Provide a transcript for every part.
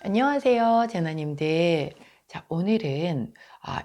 안녕하세요, 제나님들. 자, 오늘은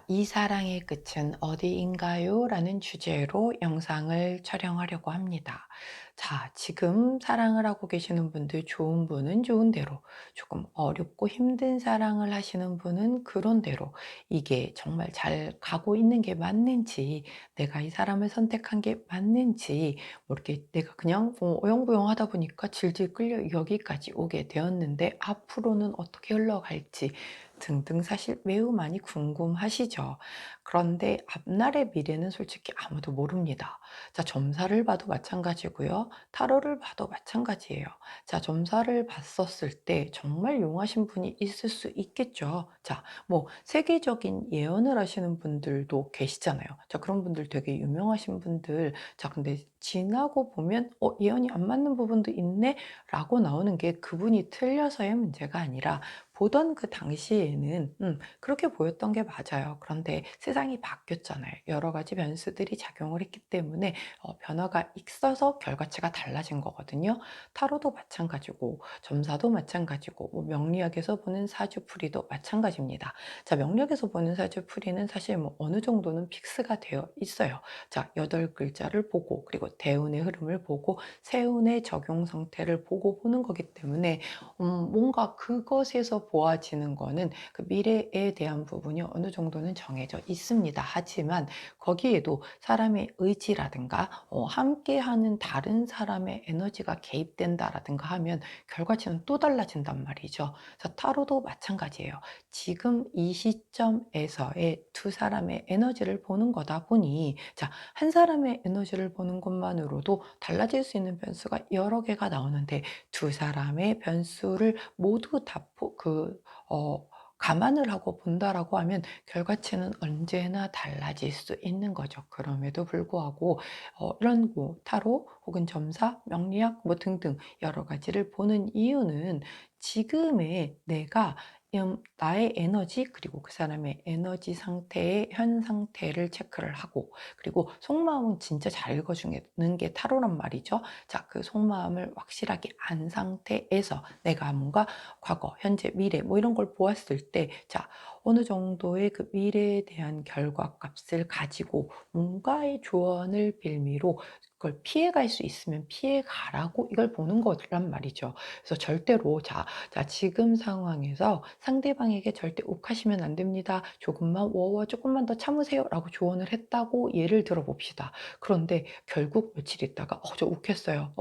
이 사랑의 끝은 어디인가요? 라는 주제로 영상을 촬영하려고 합니다. 자, 지금 사랑을 하고 계시는 분들, 좋은 분은 좋은 대로, 조금 어렵고 힘든 사랑을 하시는 분은 그런 대로, 이게 정말 잘 가고 있는 게 맞는지, 내가 이 사람을 선택한 게 맞는지, 뭐 이렇게 내가 그냥 어영부영 하다 보니까 질질 끌려 여기까지 오게 되었는데 앞으로는 어떻게 흘러갈지 등등 사실 매우 많이 궁금하시죠. 그런데 앞날의 미래는 솔직히 아무도 모릅니다. 자, 점사를 봐도 마찬가지고요. 타로를 봐도 마찬가지예요. 자, 점사를 봤었을 때 정말 용하신 분이 있을 수 있겠죠. 자, 뭐 세계적인 예언을 하시는 분들도 계시잖아요. 자, 그런 분들 되게 유명하신 분들, 자, 근데 지나고 보면 예언이 안 맞는 부분도 있네 라고 나오는 게 그분이 틀려서의 문제가 아니라 보던 그 당시에는 그렇게 보였던 게 맞아요. 그런데 세상이 바뀌었잖아요. 여러 가지 변수들이 작용을 했기 때문에 변화가 있어서 결과치가 달라진 거거든요. 타로도 마찬가지고 점사도 마찬가지고 뭐 명리학에서 보는 사주풀이도 마찬가지입니다. 자, 명리학에서 보는 사주풀이는 사실 뭐 어느 정도는 픽스가 되어 있어요. 자, 8글자를 보고 그리고 대운의 흐름을 보고 세운의 적용 상태를 보고 보는 거기 때문에 뭔가 그것에서 보아지는 거는 그 미래에 대한 부분이 어느 정도는 정해져 있습니다. 하지만 거기에도 사람의 의지라든가 함께하는 다른 사람의 에너지가 개입된다라든가 하면 결과치는 또 달라진단 말이죠. 자, 타로도 마찬가지예요. 지금 이 시점에서의 두 사람의 에너지를 보는 거다 보니 자, 한 사람의 에너지를 보는 것만으로도 달라질 수 있는 변수가 여러 개가 나오는데 두 사람의 변수를 모두 다 감안을 하고 본다라고 하면 결과치는 언제나 달라질 수 있는 거죠. 그럼에도 불구하고 이런 뭐 타로 혹은 점사, 명리학 뭐 등등 여러 가지를 보는 이유는 지금의 내가 나의 에너지 그리고 그 사람의 에너지 상태의 현 상태를 체크를 하고 그리고 속마음은 진짜 잘 읽어주는 게 타로란 말이죠. 자, 그 속마음을 확실하게 안 상태에서 내가 뭔가 과거, 현재, 미래 뭐 이런 걸 보았을 때 자, 어느 정도의 그 미래에 대한 결과값을 가지고 뭔가의 조언을 빌미로 그걸 피해갈 수 있으면 피해가라고 이걸 보는 거란 말이죠. 그래서 절대로 자, 지금 상황에서 상대방에게 절대 욱하시면 안 됩니다. 조금만 조금만 더 참으세요. 라고 조언을 했다고 예를 들어 봅시다. 그런데 결국 며칠 있다가 저 욱했어요.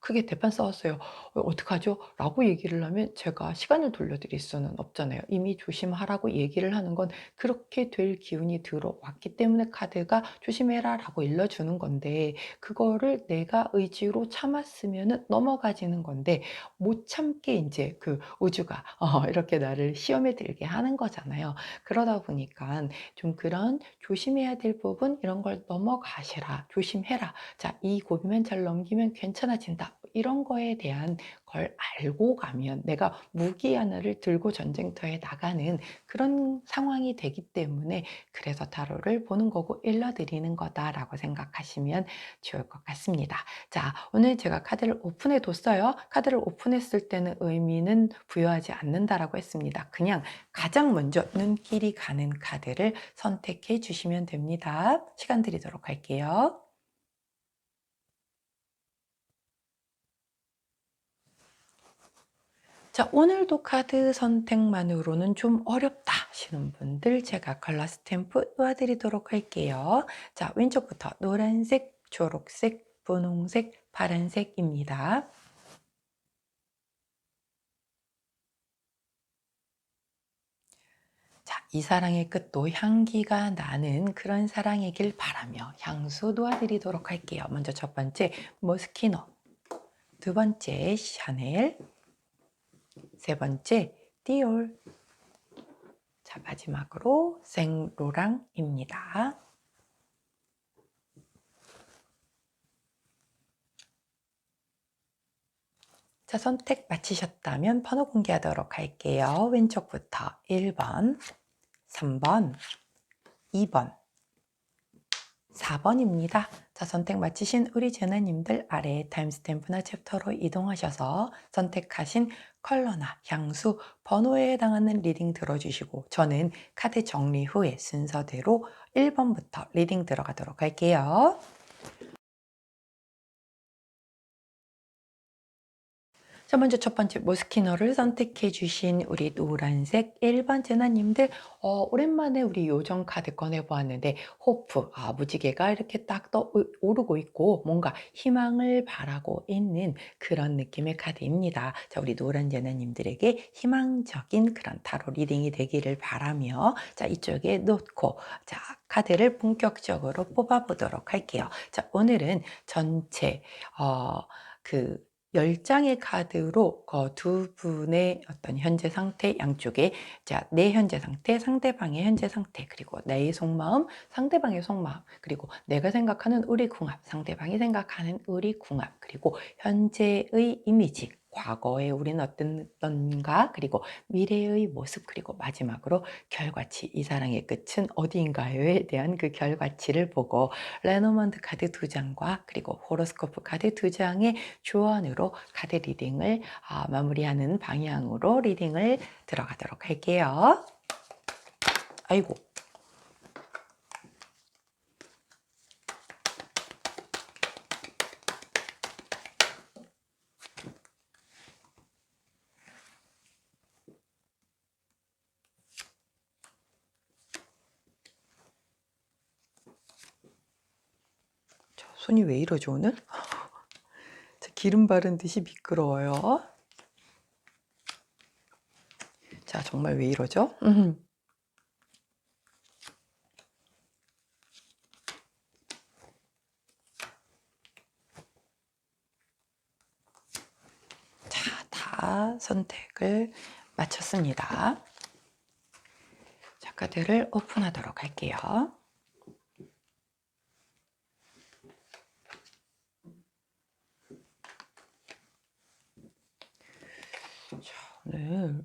크게 대판 싸웠어요. 어떡하죠? 라고 얘기를 하면 제가 시간을 돌려드릴 수는 없잖아요. 이미 조심하라고 얘기를 하는 건 그렇게 될 기운이 들어왔기 때문에 카드가 조심해라 라고 일러주는 건데 그거를 내가 의지로 참았으면 넘어가지는 건데 못 참게 이제 그 우주가 이렇게 나를 시험에 들게 하는 거잖아요. 그러다 보니까 좀 그런 조심해야 될 부분 이런 걸 넘어가시라, 조심해라. 자, 이 고비만 잘 넘기면 괜찮아진다. 이런 거에 대한 걸 알고 가면 내가 무기 하나를 들고 전쟁터에 나가는 그런 상황이 되기 때문에 그래서 타로를 보는 거고 일러드리는 거다라고 생각하시면 좋을 것 같습니다. 자, 오늘 제가 카드를 오픈해 뒀어요. 카드를 오픈했을 때는 의미는 부여하지 않는다라고 했습니다. 그냥 가장 먼저 눈길이 가는 카드를 선택해 주시면 됩니다. 시간 드리도록 할게요. 자, 오늘도 카드 선택만으로는 좀 어렵다 하시는 분들 제가 컬러 스탬프 놓아드리도록 할게요. 자, 왼쪽부터 노란색, 초록색, 분홍색, 파란색입니다. 자, 이 사랑의 끝도 향기가 나는 그런 사랑이길 바라며 향수 놓아드리도록 할게요. 먼저 첫 번째 머스키노, 두 번째 샤넬, 세 번째 디올, 자, 마지막으로 생로랑입니다. 자, 선택 마치셨다면 번호 공개하도록 할게요. 왼쪽부터 1번, 3번, 2번, 4번입니다. 자, 선택 마치신 우리 제나님들 아래에 타임스탬프나 챕터로 이동하셔서 선택하신 컬러나 향수, 번호에 해당하는 리딩 들어주시고 저는 카드 정리 후에 순서대로 1번부터 리딩 들어가도록 할게요. 자, 먼저 첫 번째 모스키너를 선택해 주신 우리 노란색 1번 제나님들, 오랜만에 우리 요정 카드 꺼내 보았는데 호프, 무지개가 이렇게 딱 오르고 있고 뭔가 희망을 바라고 있는 그런 느낌의 카드입니다. 자, 우리 노란 제나님들에게 희망적인 그런 타로 리딩이 되기를 바라며, 자, 이쪽에 놓고 자, 카드를 본격적으로 뽑아 보도록 할게요. 자, 오늘은 전체 그 10장의 카드로 두 분의 어떤 현재 상태 양쪽에, 자, 내 현재 상태, 상대방의 현재 상태, 그리고 내 속마음, 상대방의 속마음, 그리고 내가 생각하는 우리 궁합, 상대방이 생각하는 우리 궁합, 그리고 현재의 이미지, 과거에 우리는 어떤가, 그리고 미래의 모습, 그리고 마지막으로 결과치, 이 사랑의 끝은 어디인가요에 대한 그 결과치를 보고 레노먼드 카드 2장과 그리고 호로스코프 카드 2장의 조언으로 카드 리딩을 마무리하는 방향으로 리딩을 들어가도록 할게요. 아이고, 손이 왜 이러죠 오늘? 기름 바른 듯이 미끄러워요. 자, 정말 왜 이러죠? 자, 다 선택을 마쳤습니다. 자, 카드를 오픈하도록 할게요. 자,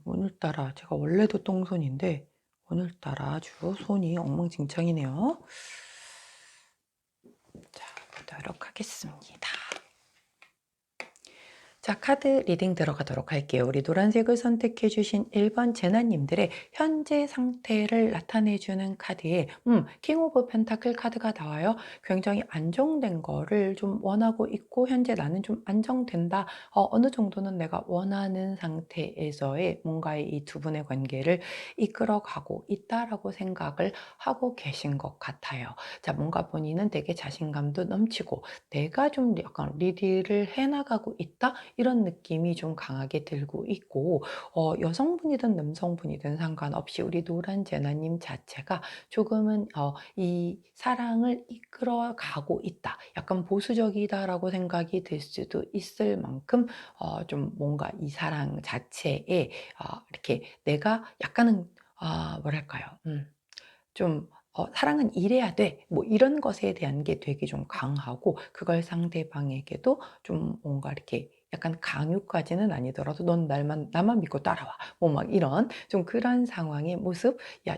오늘따라 제가 원래도 똥손인데 오늘따라 아주 손이 엉망진창이네요. 자, 보도록 하겠습니다. 자, 카드 리딩 들어가도록 할게요. 우리 노란색을 선택해 주신 1번 제나님들의 현재 상태를 나타내 주는 카드에 킹 오브 펜타클 카드가 나와요. 굉장히 안정된 거를 좀 원하고 있고 현재 나는 좀 안정된다. 어느 정도는 내가 원하는 상태에서의 뭔가의 이 두 분의 관계를 이끌어 가고 있다라고 생각을 하고 계신 것 같아요. 자, 뭔가 본인은 되게 자신감도 넘치고 내가 좀 약간 리드를 해 나가고 있다. 이런 느낌이 좀 강하게 들고 있고, 여성분이든 남성분이든 상관없이 우리 노란 제나님 자체가 조금은 이 사랑을 이끌어 가고 있다. 약간 보수적이다라고 생각이 들 수도 있을 만큼 좀 뭔가 이 사랑 자체에 이렇게 내가 약간은 뭐랄까요? 좀 '사랑은 이래야 돼.' 뭐 이런 것에 대한 게 되게 좀 강하고 그걸 상대방에게도 좀 뭔가 이렇게 약간 강요까지는 아니더라도 "넌 나만 믿고 따라와." 뭐 막 이런 좀 그런 상황의 모습.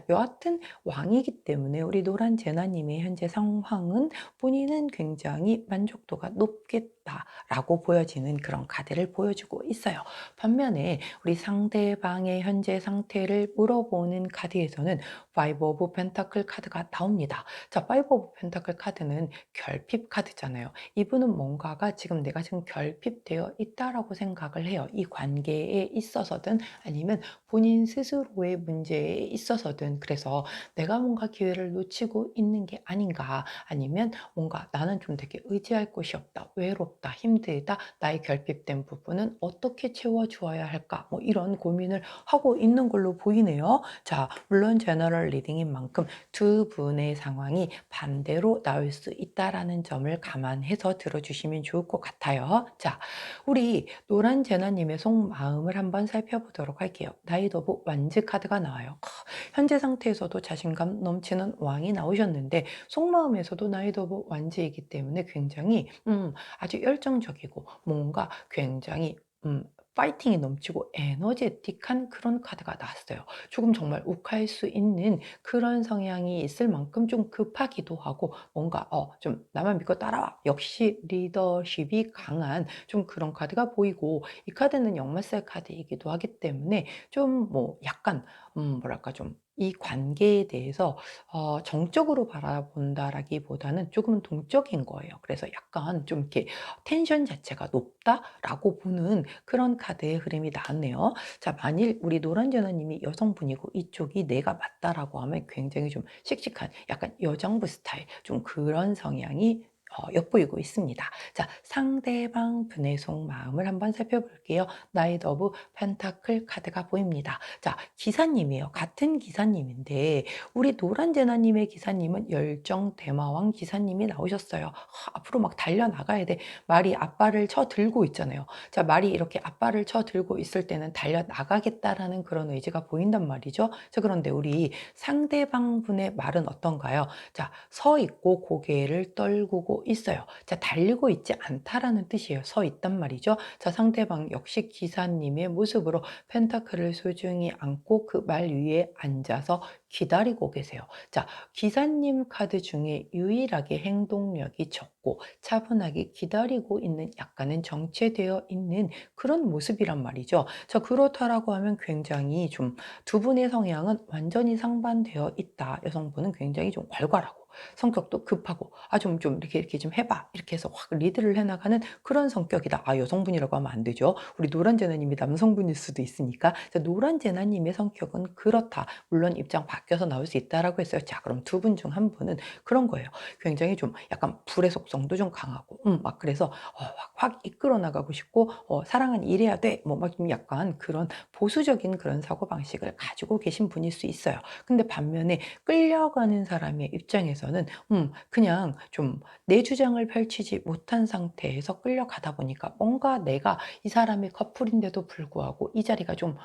여하튼 왕이기 때문에 우리 노란 제나 님의 현재 상황은 본인은 굉장히 만족도가 높겠다라고 보여지는 그런 카드를 보여주고 있어요. 반면에 우리 상대방의 현재 상태를 물어보는 카드에서는 파이브 오브 펜타클 카드가 나옵니다. 자, 파이브 오브 펜타클 카드는 결핍 카드잖아요. 이분은 뭔가가 지금 내가 지금 결핍되어 있다라고 생각을 해요. 이 관계에 있어서든 아니면 본인 스스로의 문제에 있어서든. 그래서 내가 뭔가 기회를 놓치고 있는 게 아닌가, 아니면 뭔가 나는 좀 되게 의지할 곳이 없다, 외롭다, 힘들다, 나의 결핍된 부분은 어떻게 채워주어야 할까, 뭐 이런 고민을 하고 있는 걸로 보이네요. 자, 물론 제너럴 리딩인 만큼 두 분의 상황이 반대로 나올 수 있다라는 점을 감안해서 들어주시면 좋을 것 같아요. 자, 우리 노란 제나님의 속마음을 한번 살펴보도록 할게요. 나이트 오브 완즈 카드가 나와요. 현재 상태에서도 자신감 넘치는 왕이 나오셨는데 속마음에서도 나이트 오브 완즈이기 때문에 굉장히 아주 열정적이고 뭔가 굉장히 파이팅이 넘치고 에너제틱한 그런 카드가 나왔어요. 조금 정말 욱할 수 있는 그런 성향이 있을 만큼 좀 급하기도 하고 뭔가 좀 '나만 믿고 따라와.' 역시 리더십이 강한 좀 그런 카드가 보이고 이 카드는 역마살 카드이기도 하기 때문에 좀 뭐 약간 뭐랄까 좀 이 관계에 대해서 정적으로 바라본다라기보다는 조금은 동적인 거예요. 그래서 약간 좀 이렇게 '텐션 자체가 높다.'라고 보는 그런 카드의 흐름이 나왔네요. 자, 만일 우리 노란전화 님이 여성분이고 이쪽이 '내가 맞다.'라고 하면 굉장히 좀 씩씩한 약간 여장부 스타일 좀 그런 성향이 엿보이고 있습니다. 자, 상대방 분의 속마음을 한번 살펴볼게요. 나이트 오브 펜타클 카드가 보입니다. 자, 기사님이에요. 같은 기사님인데 우리 노란제나님의 기사님은 열정 대마왕 기사님이 나오셨어요. 앞으로 막 달려나가야 돼. 말이 앞발을 쳐 들고 있잖아요. 자, 말이 이렇게 앞발을 쳐 들고 있을 때는 달려나가겠다라는 그런 의지가 보인단 말이죠. 자, 그런데 우리 상대방 분의 말은 어떤가요? 자, 서 있고 고개를 떨구고 있어요. 자, 달리고 있지 않다라는 뜻이에요. 서 있단 말이죠. 자, 상대방 역시 기사님의 모습으로 펜타클을 소중히 안고 그 말 위에 앉아서 기다리고 계세요. 자, 기사님 카드 중에 유일하게 행동력이 적고 차분하게 기다리고 있는 약간은 정체되어 있는 그런 모습이란 말이죠. 자, 그렇다라고 하면 굉장히 좀 두 분의 성향은 완전히 상반되어 있다. 여성분은 굉장히 좀 괄괄하고 성격도 급하고 좀 이렇게 좀 해봐 이렇게 해서 확 리드를 해나가는 그런 성격이다. 여성분이라고 하면 안 되죠. 우리 노란제나님이 남성분일 수도 있으니까. 자, 노란제나님의 성격은 그렇다. 물론 입장 바뀌어서 나올 수 있다라고 했어요. 자, 그럼 두 분 중 한 분은 그런 거예요. 굉장히 좀 약간 불의 속성도 좀 강하고 막 그래서 확 이끌어 나가고 싶고 사랑은 이래야 돼. 뭐 막 좀 약간 그런 보수적인 그런 사고방식을 가지고 계신 분일 수 있어요. 근데 반면에 끌려가는 사람의 입장에서는 그냥 좀 내 주장을 펼치지 못한 상태에서 끌려가다 보니까 뭔가 내가 이 사람이 커플인데도 불구하고 이 자리가 좀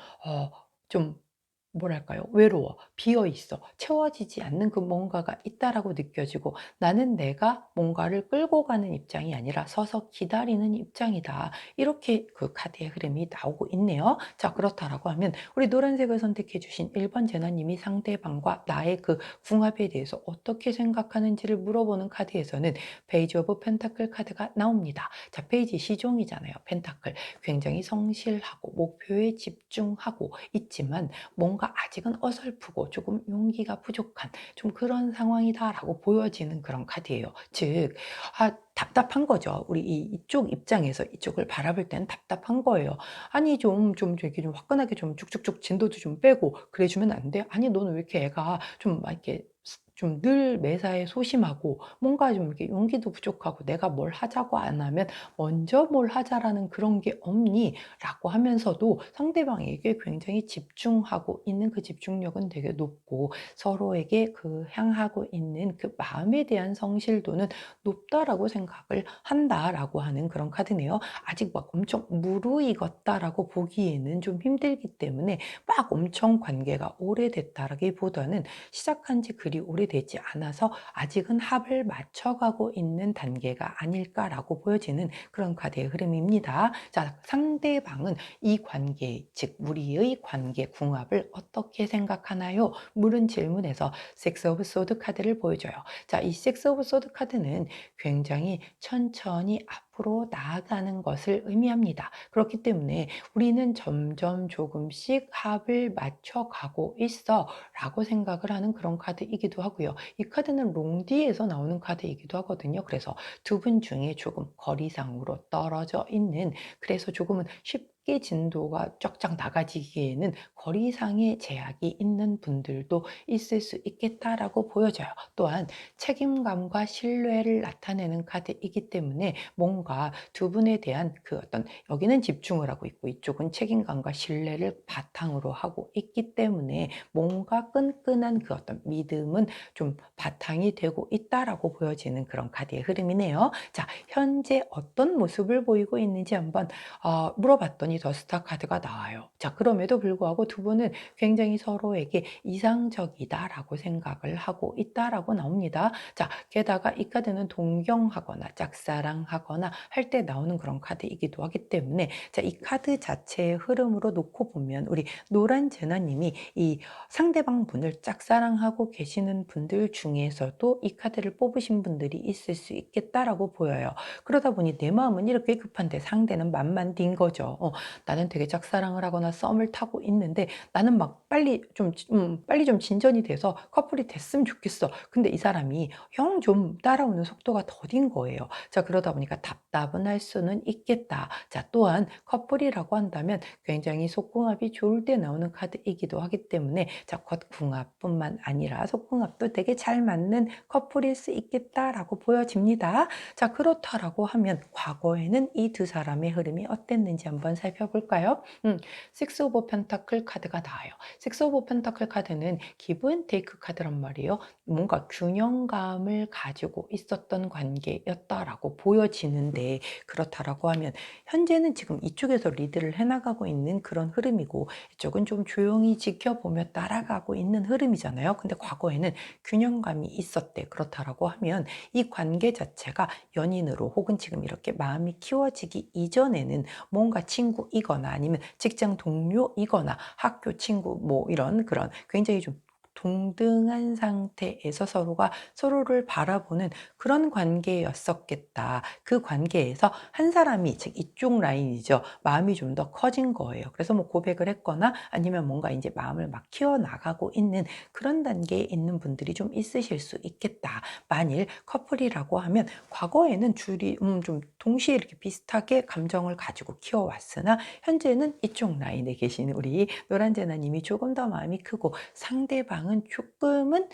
뭐랄까요? 외로워. 비어 있어. 채워지지 않는 그 뭔가가 있다라고 느껴지고 '나는 내가 뭔가를 끌고 가는 입장이 아니라 서서 기다리는 입장이다.' 이렇게 그 카드의 흐름이 나오고 있네요. 자, 그렇다라고 하면 우리 노란색을 선택해 주신 1번 제나 님이 상대방과 나의 그 궁합에 대해서 어떻게 생각하는지를 물어보는 카드에서는 페이지 오브 펜타클 카드가 나옵니다. 자, 페이지 시종이잖아요. 펜타클. 굉장히 성실하고 목표에 집중하고 있지만 뭔가 아직은 어설프고 조금 용기가 부족한 좀 그런 상황이다라고 보여지는 그런 카드예요. 즉, 답답한 거죠. 우리 이쪽 입장에서 이쪽을 바라볼 때는 답답한 거예요. 아니, 좀 이렇게 좀 화끈하게 좀 쭉쭉쭉 진도도 좀 빼고 그래 주면 안 돼? 아니, 너는 왜 이렇게 애가 좀 막 이렇게 좀 늘 매사에 소심하고 뭔가 좀 이렇게 용기도 부족하고 내가 뭘 하자고 안 하면 먼저 뭘 하자라는 그런 게 없니? 라고 하면서도 상대방에게 굉장히 집중하고 있는 그 집중력은 되게 높고 서로에게 그 향하고 있는 그 마음에 대한 성실도는 높다라고 생각을 한다라고 하는 그런 카드네요. 아직 막 엄청 무르익었다라고 보기에는 좀 힘들기 때문에 막 엄청 관계가 오래됐다라기보다는 시작한 지 그리 오래되지 않아서 아직은 합을 맞춰가고 있는 단계가 아닐까라고 보여지는 그런 카드의 흐름입니다. 자, 상대방은 이 관계, 즉 우리의 관계 궁합을 어떻게 생각하나요? 물은 질문에서 섹스 오브 소드 카드를 보여줘요. 자, 이 섹스 오브 소드 카드는 굉장히 천천히 앞으로 나아가는 것을 의미합니다. 그렇기 때문에 우리는 점점 조금씩 합을 맞춰가고 있어 라고 생각을 하는 그런 카드이기도 하고요. 이 카드는 롱디에서 나오는 카드이기도 하거든요. 그래서 두 분 중에 조금 거리상으로 떨어져 있는 그래서 조금은 쉽게 진도가 쫙쫙 나가지기에는 거리상의 제약이 있는 분들도 있을 수 있겠다라고 보여져요. 또한 책임감과 신뢰를 나타내는 카드이기 때문에 뭔가 두 분에 대한 그 어떤 여기는 집중을 하고 있고 이쪽은 책임감과 신뢰를 바탕으로 하고 있기 때문에 뭔가 끈끈한 그 어떤 믿음은 좀 바탕이 되고 있다라고 보여지는 그런 카드의 흐름이네요. 자, 현재 어떤 모습을 보이고 있는지 한번 물어봤더니 번이 더 스타 카드가 나와요. 자, 그럼에도 불구하고 두 분은 굉장히 서로에게 이상적이다라고 생각을 하고 있다라고 나옵니다. 자, 게다가 이 카드는 동경하거나 짝사랑하거나 할 때 나오는 그런 카드이기도 하기 때문에, 자, 이 카드 자체의 흐름으로 놓고 보면 우리 노란 제나님이 이 상대방 분을 짝사랑하고 계시는 분들 중에서도 이 카드를 뽑으신 분들이 있을 수 있겠다라고 보여요. 그러다 보니 내 마음은 이렇게 급한데 상대는 만만딘 거죠. 나는 되게 짝사랑을 하거나 썸을 타고 있는데 나는 막 빨리 좀 진전이 돼서 커플이 됐으면 좋겠어. 근데 이 사람이 영 좀 따라오는 속도가 더딘 거예요. 자, 그러다 보니까 답답은 할 수는 있겠다. 자, 또한 커플이라고 한다면 굉장히 속궁합이 좋을 때 나오는 카드이기도 하기 때문에, 자, 겉궁합뿐만 아니라 속궁합도 되게 잘 맞는 커플일 수 있겠다라고 보여집니다. 자, 그렇다라고 하면 과거에는 이 두 사람의 흐름이 어땠는지 한번 살펴볼까요? 식스 오브 펜타클 카드가 나와요. 식스 오브 펜타클 카드는 기브 앤 테이크 카드란 말이에요. 뭔가 균형감을 가지고 있었던 관계였다라고 보여지는데, 그렇다라고 하면 현재는 지금 이쪽에서 리드를 해나가고 있는 그런 흐름이고, 이쪽은 좀 조용히 지켜보며 따라가고 있는 흐름이잖아요. 근데 과거에는 균형감이 있었대. 그렇다라고 하면 이 관계 자체가 연인으로 혹은 지금 이렇게 마음이 키워지기 이전에는 뭔가 친구이거나 아니면 직장 동료이거나 학교 친구 뭐 이런 그런 굉장히 좀 동등한 상태에서 서로가 서로를 바라보는 그런 관계였었겠다. 그 관계에서 한 사람이, 즉 이쪽 라인이죠, 마음이 좀 더 커진 거예요. 그래서 뭐 고백을 했거나 아니면 뭔가 이제 마음을 막 키워나가고 있는 그런 단계에 있는 분들이 좀 있으실 수 있겠다. 만일 커플이라고 하면 과거에는 줄이 좀 동시에 이렇게 비슷하게 감정을 가지고 키워왔으나, 현재는 이쪽 라인에 계신 우리 노란제나님이 조금 더 마음이 크고 상대방은 조금은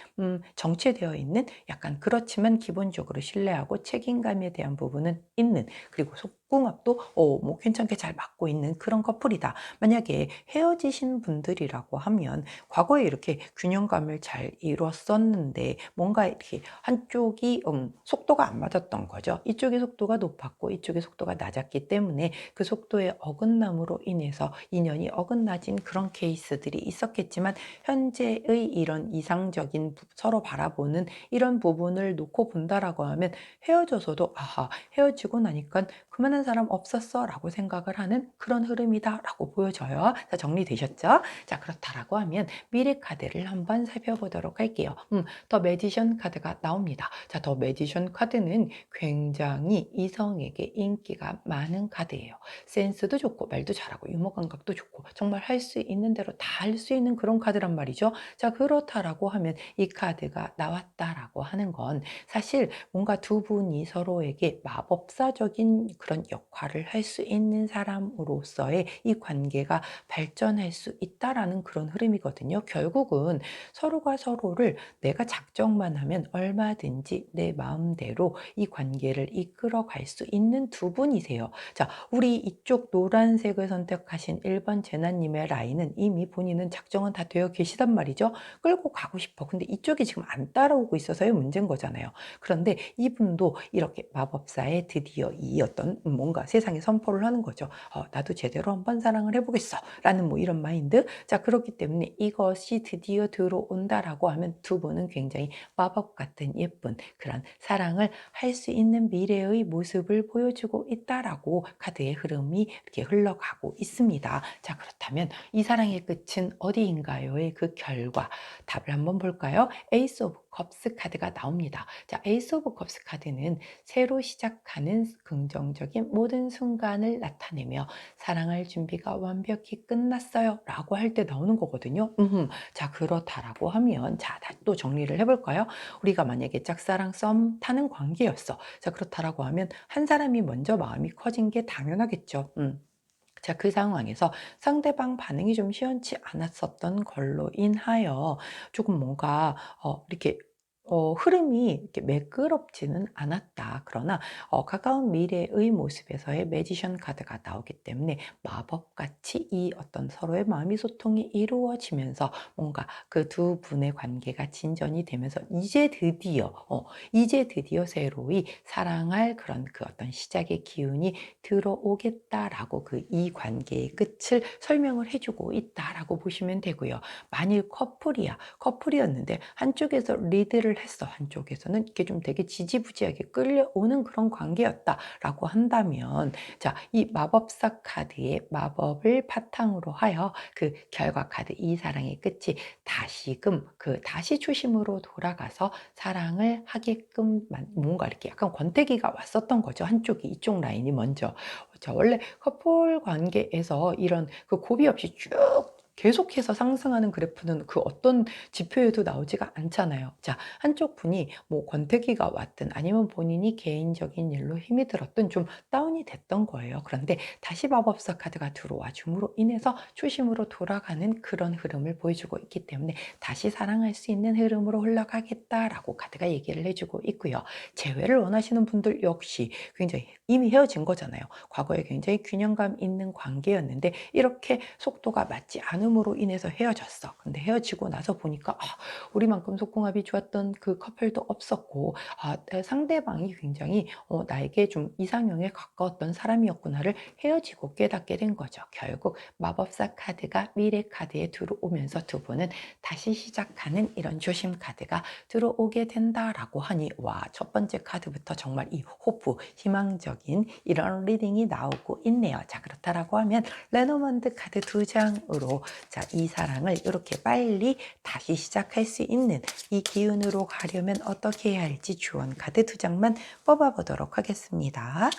정체되어 있는, 약간 그렇지만 기본적으로 신뢰하고 책임감에 대한 부분은 있는, 그리고 속궁합도 뭐 괜찮게 잘 맞고 있는 그런 커플이다. 만약에 헤어지신 분들이라고 하면 과거에 이렇게 균형감을 잘 이뤘었는데 뭔가 이렇게 한쪽이 속도가 안 맞았던 거죠. 이쪽의 속도가 높았고 이쪽의 속도가 낮았기 때문에 그 속도의 어긋남으로 인해서 인연이 어긋나진 그런 케이스들이 있었겠지만, 현재의 이런 이상적인 서로 바라보는 이런 부분을 놓고 본다라고 하면 헤어져서도 아하, 헤어지고 나니까 그만한 사람 없었어 라고 생각을 하는 그런 흐름이다 라고 보여져요. 자, 정리되셨죠? 자, 그렇다라고 하면 미래 카드를 한번 살펴보도록 할게요. 더 매지션 카드가 나옵니다. 자, 더 매지션 카드는 굉장히 이성에게 인기가 많은 카드예요. 센스도 좋고 말도 잘하고 유머 감각도 좋고 정말 할 수 있는 대로 다 할 수 있는 그런 카드란 말이죠. 자, 그렇다라고 하면 이 카드가 나왔다라고 하는 건 사실 뭔가 두 분이 서로에게 마법사적인 그런 역할을 할 수 있는 사람으로서의 이 관계가 발전할 수 있다라는 그런 흐름이거든요. 결국은 서로가 서로를 내가 작정만 하면 얼마든지 내 마음대로 이 관계를 이끌어 갈 수 있는 두 분이세요. 자, 우리 이쪽 노란색을 선택하신 1번 제나님의 라인은 이미 본인은 작정은 다 되어 계시단 말이죠. 끌고 가고 싶어. 근데 이쪽이 지금 안 따라오고 있어서의 문제인 거잖아요. 그런데 이분도 이렇게 마법사의 드디어 이 어떤 뭔가 세상에 선포를 하는 거죠. 나도 제대로 한번 사랑을 해보겠어 라는 뭐 이런 마인드. 자, 그렇기 때문에 이것이 드디어 들어온다라고 하면 두 분은 굉장히 마법 같은 예쁜 그런 사랑을 할 수 있는 미래의 모습을 보여주고 있다라고 카드의 흐름이 이렇게 흘러가고 있습니다. 자, 그렇다면 이 사랑의 끝은 어디인가요의 그 결과 답을 한번 볼까요? 에이스 오브 컵스 카드가 나옵니다. 자, 에이스 오브 컵스 카드는 새로 시작하는 긍정적인 모든 순간을 나타내며 사랑할 준비가 완벽히 끝났어요 라고 할 때 나오는 거거든요. 자, 그렇다라고 하면 자, 또 정리를 해볼까요? 우리가 만약에 짝사랑 썸 타는 관계였어. 자, 그렇다라고 하면 한 사람이 먼저 마음이 커진 게 당연하겠죠. 자, 그 상황에서 상대방 반응이 좀 시원치 않았었던 걸로 인하여 조금 뭔가 이렇게 흐름이 이렇게 매끄럽지는 않았다. 그러나 가까운 미래의 모습에서의 매지션 카드가 나오기 때문에 마법같이 이 어떤 서로의 마음의 소통이 이루어지면서 뭔가 그 두 분의 관계가 진전이 되면서 이제 드디어 새로이 사랑할 그런 그 어떤 시작의 기운이 들어오겠다라고 그 이 관계의 끝을 설명을 해주고 있다라고 보시면 되고요. 만일 커플이었는데 한쪽에서 리드를 했어. 한쪽에서는 이게 좀 되게 지지부지하게 끌려오는 그런 관계였다라고 한다면, 자, 이 마법사 카드의 마법을 바탕으로 하여 그 결과 카드 이 사랑의 끝이 다시 초심으로 돌아가서 사랑을 하게끔 뭔가 이렇게 약간 권태기가 왔었던 거죠. 한쪽이 이쪽 라인이 먼저. 자, 원래 커플 관계에서 이런 그 고비 없이 쭉 계속해서 상승하는 그래프는 그 어떤 지표에도 나오지가 않잖아요. 자, 한쪽 분이 뭐 권태기가 왔든 아니면 본인이 개인적인 일로 힘이 들었든 좀 다운이 됐던 거예요. 그런데 다시 마법사 카드가 들어와 줌으로 인해서 초심으로 돌아가는 그런 흐름을 보여주고 있기 때문에 다시 사랑할 수 있는 흐름으로 흘러가겠다라고 카드가 얘기를 해주고 있고요. 재회를 원하시는 분들 역시 굉장히 이미 헤어진 거잖아요. 과거에 굉장히 균형감 있는 관계였는데 이렇게 속도가 맞지 않음으로 인해서 헤어졌어. 근데 헤어지고 나서 보니까 우리만큼 속궁합이 좋았던 그 커플도 없었고 상대방이 굉장히 나에게 좀 이상형에 가까웠던 사람이었구나를 헤어지고 깨닫게 된 거죠. 결국 마법사 카드가 미래 카드에 들어오면서 두 분은 다시 시작하는 이런 조심 카드가 들어오게 된다라고 하니, 와, 첫 번째 카드부터 정말 이 호프, 희망적인 이런 리딩이 나오고 있네요. 자, 그렇다라고 하면 레노먼드 카드 2장으로 자, 이 사랑을 이렇게 빨리 다시 시작할 수 있는 이 기운으로 가려면 어떻게 해야 할지 조언 카드 2장만 뽑아보도록 하겠습니다.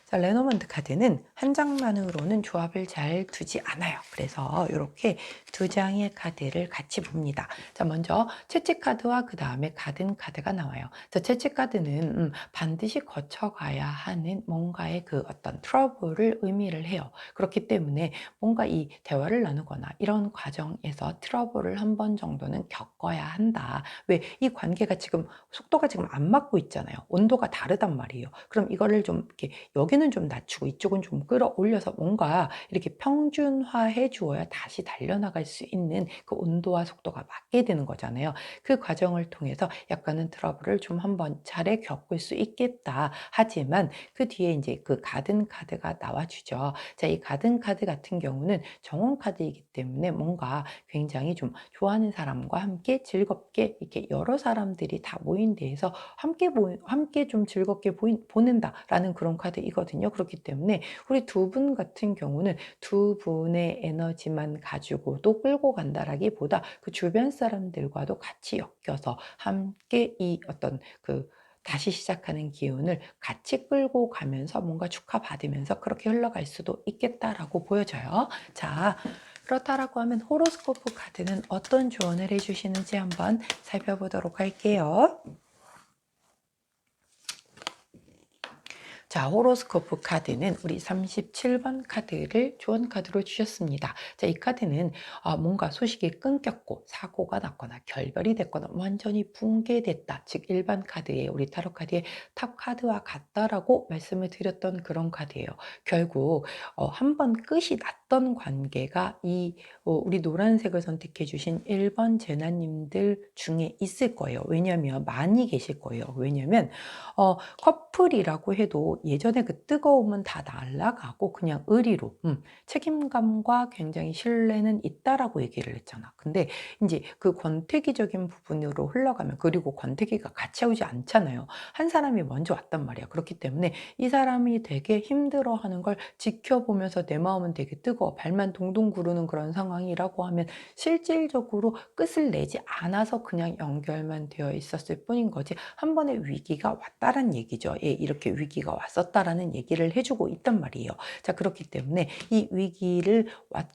자, 레노먼드 카드는 한 장만으로는 조합을 잘 두지 않아요. 그래서 이렇게 두 장의 카드를 같이 봅니다. 자, 먼저 채찍 카드와 그 다음에 가든 카드가 나와요. 자, 채찍 카드는 반드시 거쳐가야 하는 뭔가의 그 어떤 트러블을 의미를 해요. 그렇기 때문에 뭔가 이 대화를 나누거나 이런 과정에서 트러블을 한 번 정도는 겪어야 한다. 왜? 이 관계가 지금 속도가 지금 안 맞고 있잖아요. 온도가 다르단 말이에요. 그럼 이거를 좀 이렇게 여기는 좀 낮추고 이쪽은 좀 끌어올려서 뭔가 이렇게 평준화해 주어야 다시 달려나갈 수 있는 그 온도와 속도가 맞게 되는 거잖아요. 그 과정을 통해서 약간은 트러블을 좀 한번 차례 겪을 수 있겠다. 하지만 그 뒤에 이제 그 가든 카드가 나와주죠. 자, 이 가든 카드 같은 경우는 정원 카드이기 때문에 뭔가 굉장히 좀 좋아하는 사람과 함께 즐겁게 이렇게 여러 사람들이 다 모인 데에서 함께 좀 즐겁게 보낸다라는 그런 카드이거든요. 그렇기 때문에 우리 두 분 같은 경우는 두 분의 에너지만 가지고도 끌고 간다라기보다 그 주변 사람들과도 같이 엮여서 함께 이 어떤 그 다시 시작하는 기운을 같이 끌고 가면서 뭔가 축하받으면서 그렇게 흘러갈 수도 있겠다라고 보여져요. 자, 그렇다라고 하면 호로스코프 카드는 어떤 조언을 해주시는지 한번 살펴보도록 할게요. 자, 호로스코프 카드는 우리 37번 카드를 조언 카드로 주셨습니다. 자, 이 카드는 뭔가 소식이 끊겼고 사고가 났거나 결별이 됐거나 완전히 붕괴됐다. 즉 일반 카드에 우리 타로 카드의 탑 카드와 같다라고 말씀을 드렸던 그런 카드예요. 결국 한번 끝이 났던 관계가 우리 노란색을 선택해 주신 1번 제나님들 중에 있을 거예요. 왜냐하면 많이 계실 거예요. 왜냐하면 커플이라고 해도 예전에 그 뜨거움은 다 날아가고 그냥 의리로 책임감과 굉장히 신뢰는 있다라고 얘기를 했잖아. 근데 이제 그 권태기적인 부분으로 흘러가면, 그리고 권태기가 같이 오지 않잖아요. 한 사람이 먼저 왔단 말이야. 그렇기 때문에 이 사람이 되게 힘들어하는 걸 지켜보면서 내 마음은 되게 뜨거워, 발만 동동 구르는 그런 상황이라고 하면 실질적으로 끝을 내지 않아서 그냥 연결만 되어 있었을 뿐인 거지 한 번의 위기가 왔다라는 얘기죠. 예, 이렇게 위기가 왔었다라는 얘기를 해주고 있단 말이에요. 자, 그렇기 때문에 이 위기를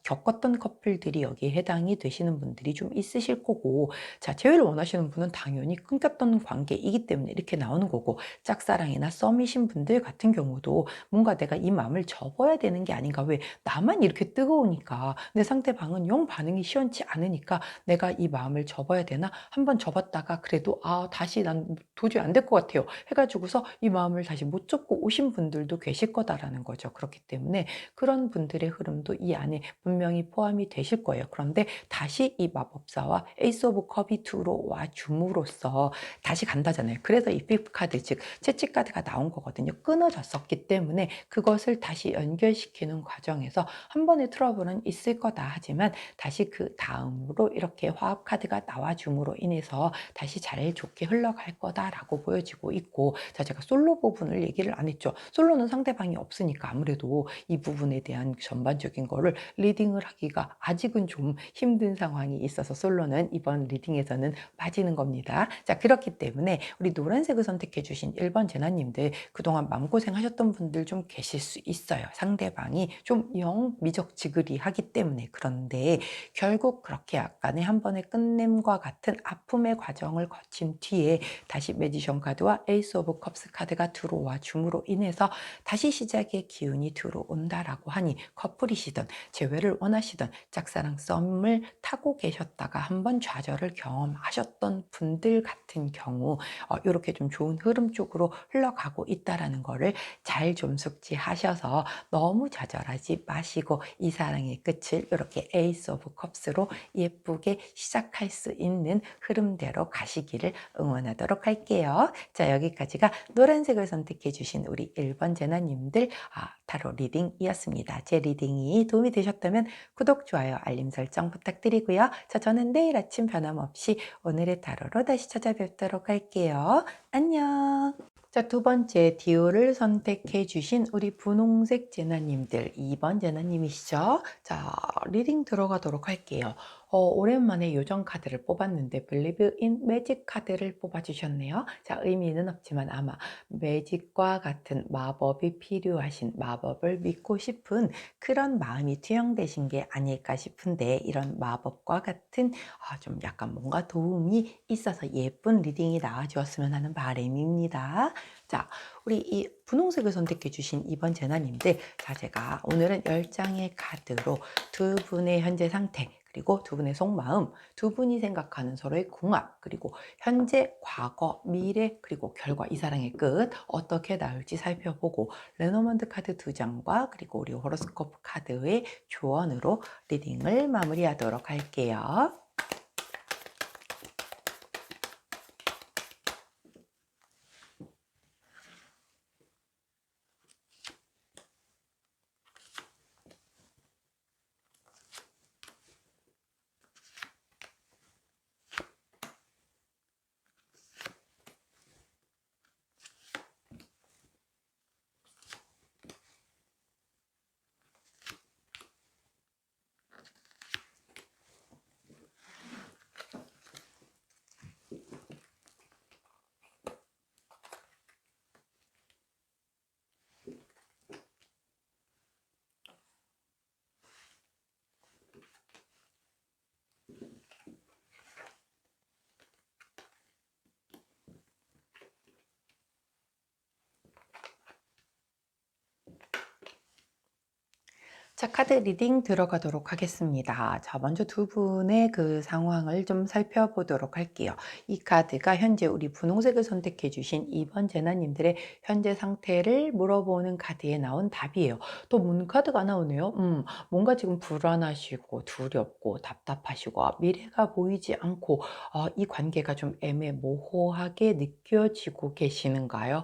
겪었던 커플들이 여기에 해당이 되시는 분들이 좀 있으실 거고, 자, 재회를 원하시는 분은 당연히 끊겼던 관계이기 때문에 이렇게 나오는 거고, 짝사랑이나 썸이신 분들 같은 경우도 뭔가 내가 이 마음을 접어야 되는 게 아닌가, 왜 나만 이렇게 이렇게 뜨거우니까 내 상대방은 영 반응이 시원치 않으니까 '내가 이 마음을 접어야 되나?' 한번 접었다가 그래도 '아 다시 난 도저히 안 될 것 같아요.' 해 가지고서 이 마음을 다시 못 접고 오신 분들도 계실 거다라는 거죠. 그렇기 때문에 그런 분들의 흐름도 이 안에 분명히 포함이 되실 거예요. 그런데 다시 이 마법사와 에이스 오브 컵이 2로 와 줌으로써 다시 간다잖아요. 그래서 이 피프 카드 즉 채찍 카드가 나온 거거든요. 끊어졌었기 때문에 그것을 다시 연결시키는 과정에서 한 번의 트러블은 있을 거다 하지만 다시 그다음으로 이렇게 화합 카드가 나와 줌으로 인해서 다시 잘 좋게 흘러갈 거다라고 보여지고 있고, 자 제가 솔로 부분을 얘기를 안 했죠. 솔로는 상대방이 없으니까 아무래도 이 부분에 대한 전반적인 거를 리딩을 하기가 아직은 좀 힘든 상황이 있어서 솔로는 이번 리딩에서는 빠지는 겁니다. 자 그렇기 때문에 우리 노란색을 선택해 주신 1번 제나님들, 그동안 마음고생하셨던 분들 좀 계실 수 있어요. 상대방이 좀 영 미적지근하기 때문에. 그런데 결국 그렇게 약간의 한 번의 끝냄과 같은 아픔의 과정을 거친 뒤에 다시 매지션 카드와 에이스 오브 컵스 카드가 들어와 줌으로 인해서 다시 시작의 기운이 들어온다라고 하니, 커플이시든 재회를 원하시든 짝사랑 썸을 타고 계셨다가 한번 좌절을 경험하셨던 분들 같은 경우 요렇게 좀 좋은 흐름 쪽으로 흘러가고 있다라는 거를 잘 좀 숙지하셔서 너무 좌절하지 마시고 이 사랑의 끝을 이렇게 에이스 오브 컵스로 예쁘게 시작할 수 있는 흐름대로 가시기를 응원하도록 할게요. 자 여기까지가 노란색을 선택해 주신 우리 1번 제나님들 타로 리딩이었습니다. 제 리딩이 도움이 되셨다면 구독, 좋아요, 알림 설정 부탁드리고요. 자 저는 내일 아침 변함없이 오늘의 타로로 다시 찾아뵙도록 할게요. 안녕. 자, 두 번째 디오를 선택해 주신 우리 분홍색 제나님들, 2번 제나님이시죠? 자, 리딩 들어가도록 할게요. 오랜만에 요정 카드를 뽑았는데 Believe in Magic 카드를 뽑아주셨네요. 자, 의미는 없지만 아마 매직과 같은 마법이 필요하신, 마법을 믿고 싶은 그런 마음이 투영되신 게 아닐까 싶은데, 이런 마법과 같은 좀 약간 뭔가 도움이 있어서 예쁜 리딩이 나와주었으면 하는 바람입니다. 자, 우리 이 분홍색을 선택해 주신 2번 제나님들, 자 제가 오늘은 10장의 카드로 두 분의 현재 상태, 그리고 두 분의 속마음, 두 분이 생각하는 서로의 궁합, 그리고 현재, 과거, 미래, 그리고 결과, 이 사랑의 끝 어떻게 나올지 살펴보고, 레노먼드 카드 2장과 그리고 우리 호로스코프 카드의 조언으로 리딩을 마무리하도록 할게요. 자, 카드 리딩 들어가도록 하겠습니다. 자, 먼저 두 분의 그 상황을 좀 살펴보도록 할게요. 이 카드가 현재 우리 분홍색을 선택해 주신 2번 제나님들의 현재 상태를 물어보는 카드에 나온 답이에요. 또 문카드가 나오네요. 뭔가 지금 불안하시고 두렵고 답답하시고 미래가 보이지 않고 이 관계가 좀 애매모호하게 느껴지고 계시는가요?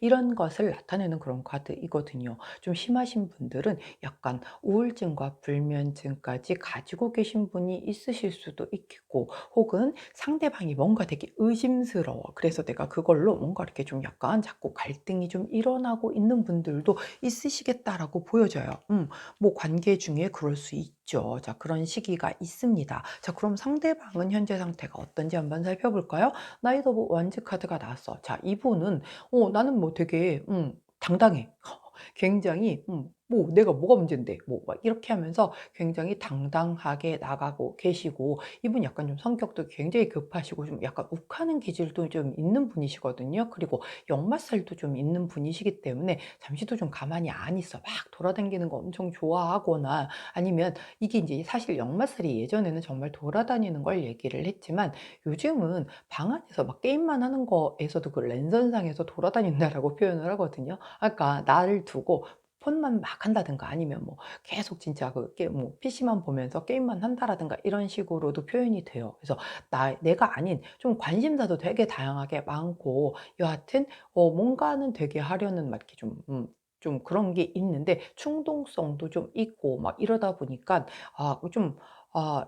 이런 것을 나타내는 그런 카드이거든요. 좀 심하신 분들은 약간 우울증과 불면증까지 가지고 계신 분이 있으실 수도 있겠고, 혹은 상대방이 뭔가 되게 의심스러워, 그래서 내가 그걸로 뭔가 이렇게 좀 약간 자꾸 갈등이 좀 일어나고 있는 분들도 있으시겠다라고 보여져요. 뭐 관계 중에 그럴 수 있죠. 자 그런 시기가 있습니다. 자 그럼 상대방은 현재 상태가 어떤지 한번 살펴볼까요? 나이트 오브 원즈 카드가 나왔어. 자 이분은 나는 뭐 되게 당당해. 굉장히 뭐 "내가 뭐가 문젠데." 뭐 막 이렇게 하면서 굉장히 당당하게 나가고 계시고, 이분 약간 좀 성격도 굉장히 급하시고 좀 약간 욱하는 기질도 좀 있는 분이시거든요. 그리고 역마살도 좀 있는 분이시기 때문에 잠시도 좀 가만히 안 있어 막 돌아다니는 거 엄청 좋아하거나, 아니면 이게 인제 사실 역마살이 예전에는 정말 돌아다니는 걸 얘기를 했지만, 요즘은 방 안에서 막 게임만 하는 거에서도 그 랜선상에서 돌아다닌다라고 표현을 하거든요. 아 그러니까 나를 두고 폰만 막 한다든가, 아니면 뭐 계속 진짜 그 게 뭐 PC만 보면서 게임만 한다라든가 이런 식으로도 표현이 돼요. 그래서 내가 아닌 좀 관심사도 되게 다양하게 많고, 여하튼 뭔가는 되게 하려는 막 이렇게 좀 그런 게 있는데 충동성도 좀 있고 막 이러다 보니까, 좀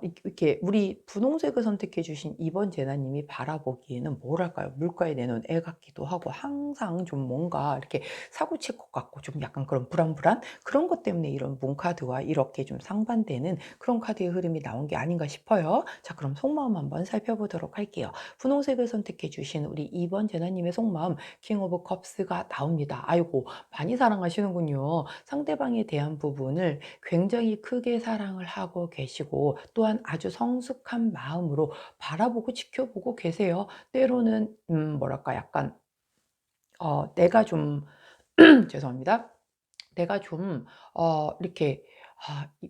이렇게 우리 분홍색을 선택해 주신 2번 제나 님이 바라보기에는 뭐랄까요? 물가에 내놓은 애 같기도 하고, 항상 좀 뭔가 이렇게 사고 칠 것 같고 좀 약간 그런 불안불안, 그런 것 때문에 이런 문카드와 이렇게 좀 상반되는 그런 카드의 흐름이 나온 게 아닌가 싶어요. 자, 그럼 속마음 한번 살펴보도록 할게요. 분홍색을 선택해 주신 우리 2번 제나 님의 속마음, 킹 오브 컵스가 나옵니다. 아이고, 많이 사랑하시는군요. 상대방에 대한 부분을 굉장히 크게 사랑을 하고 계시고, 또한 아주 성숙한 마음으로 바라보고 지켜보고 계세요. 때로는 뭐랄까 약간 내가 좀 죄송합니다. 내가 좀 이렇게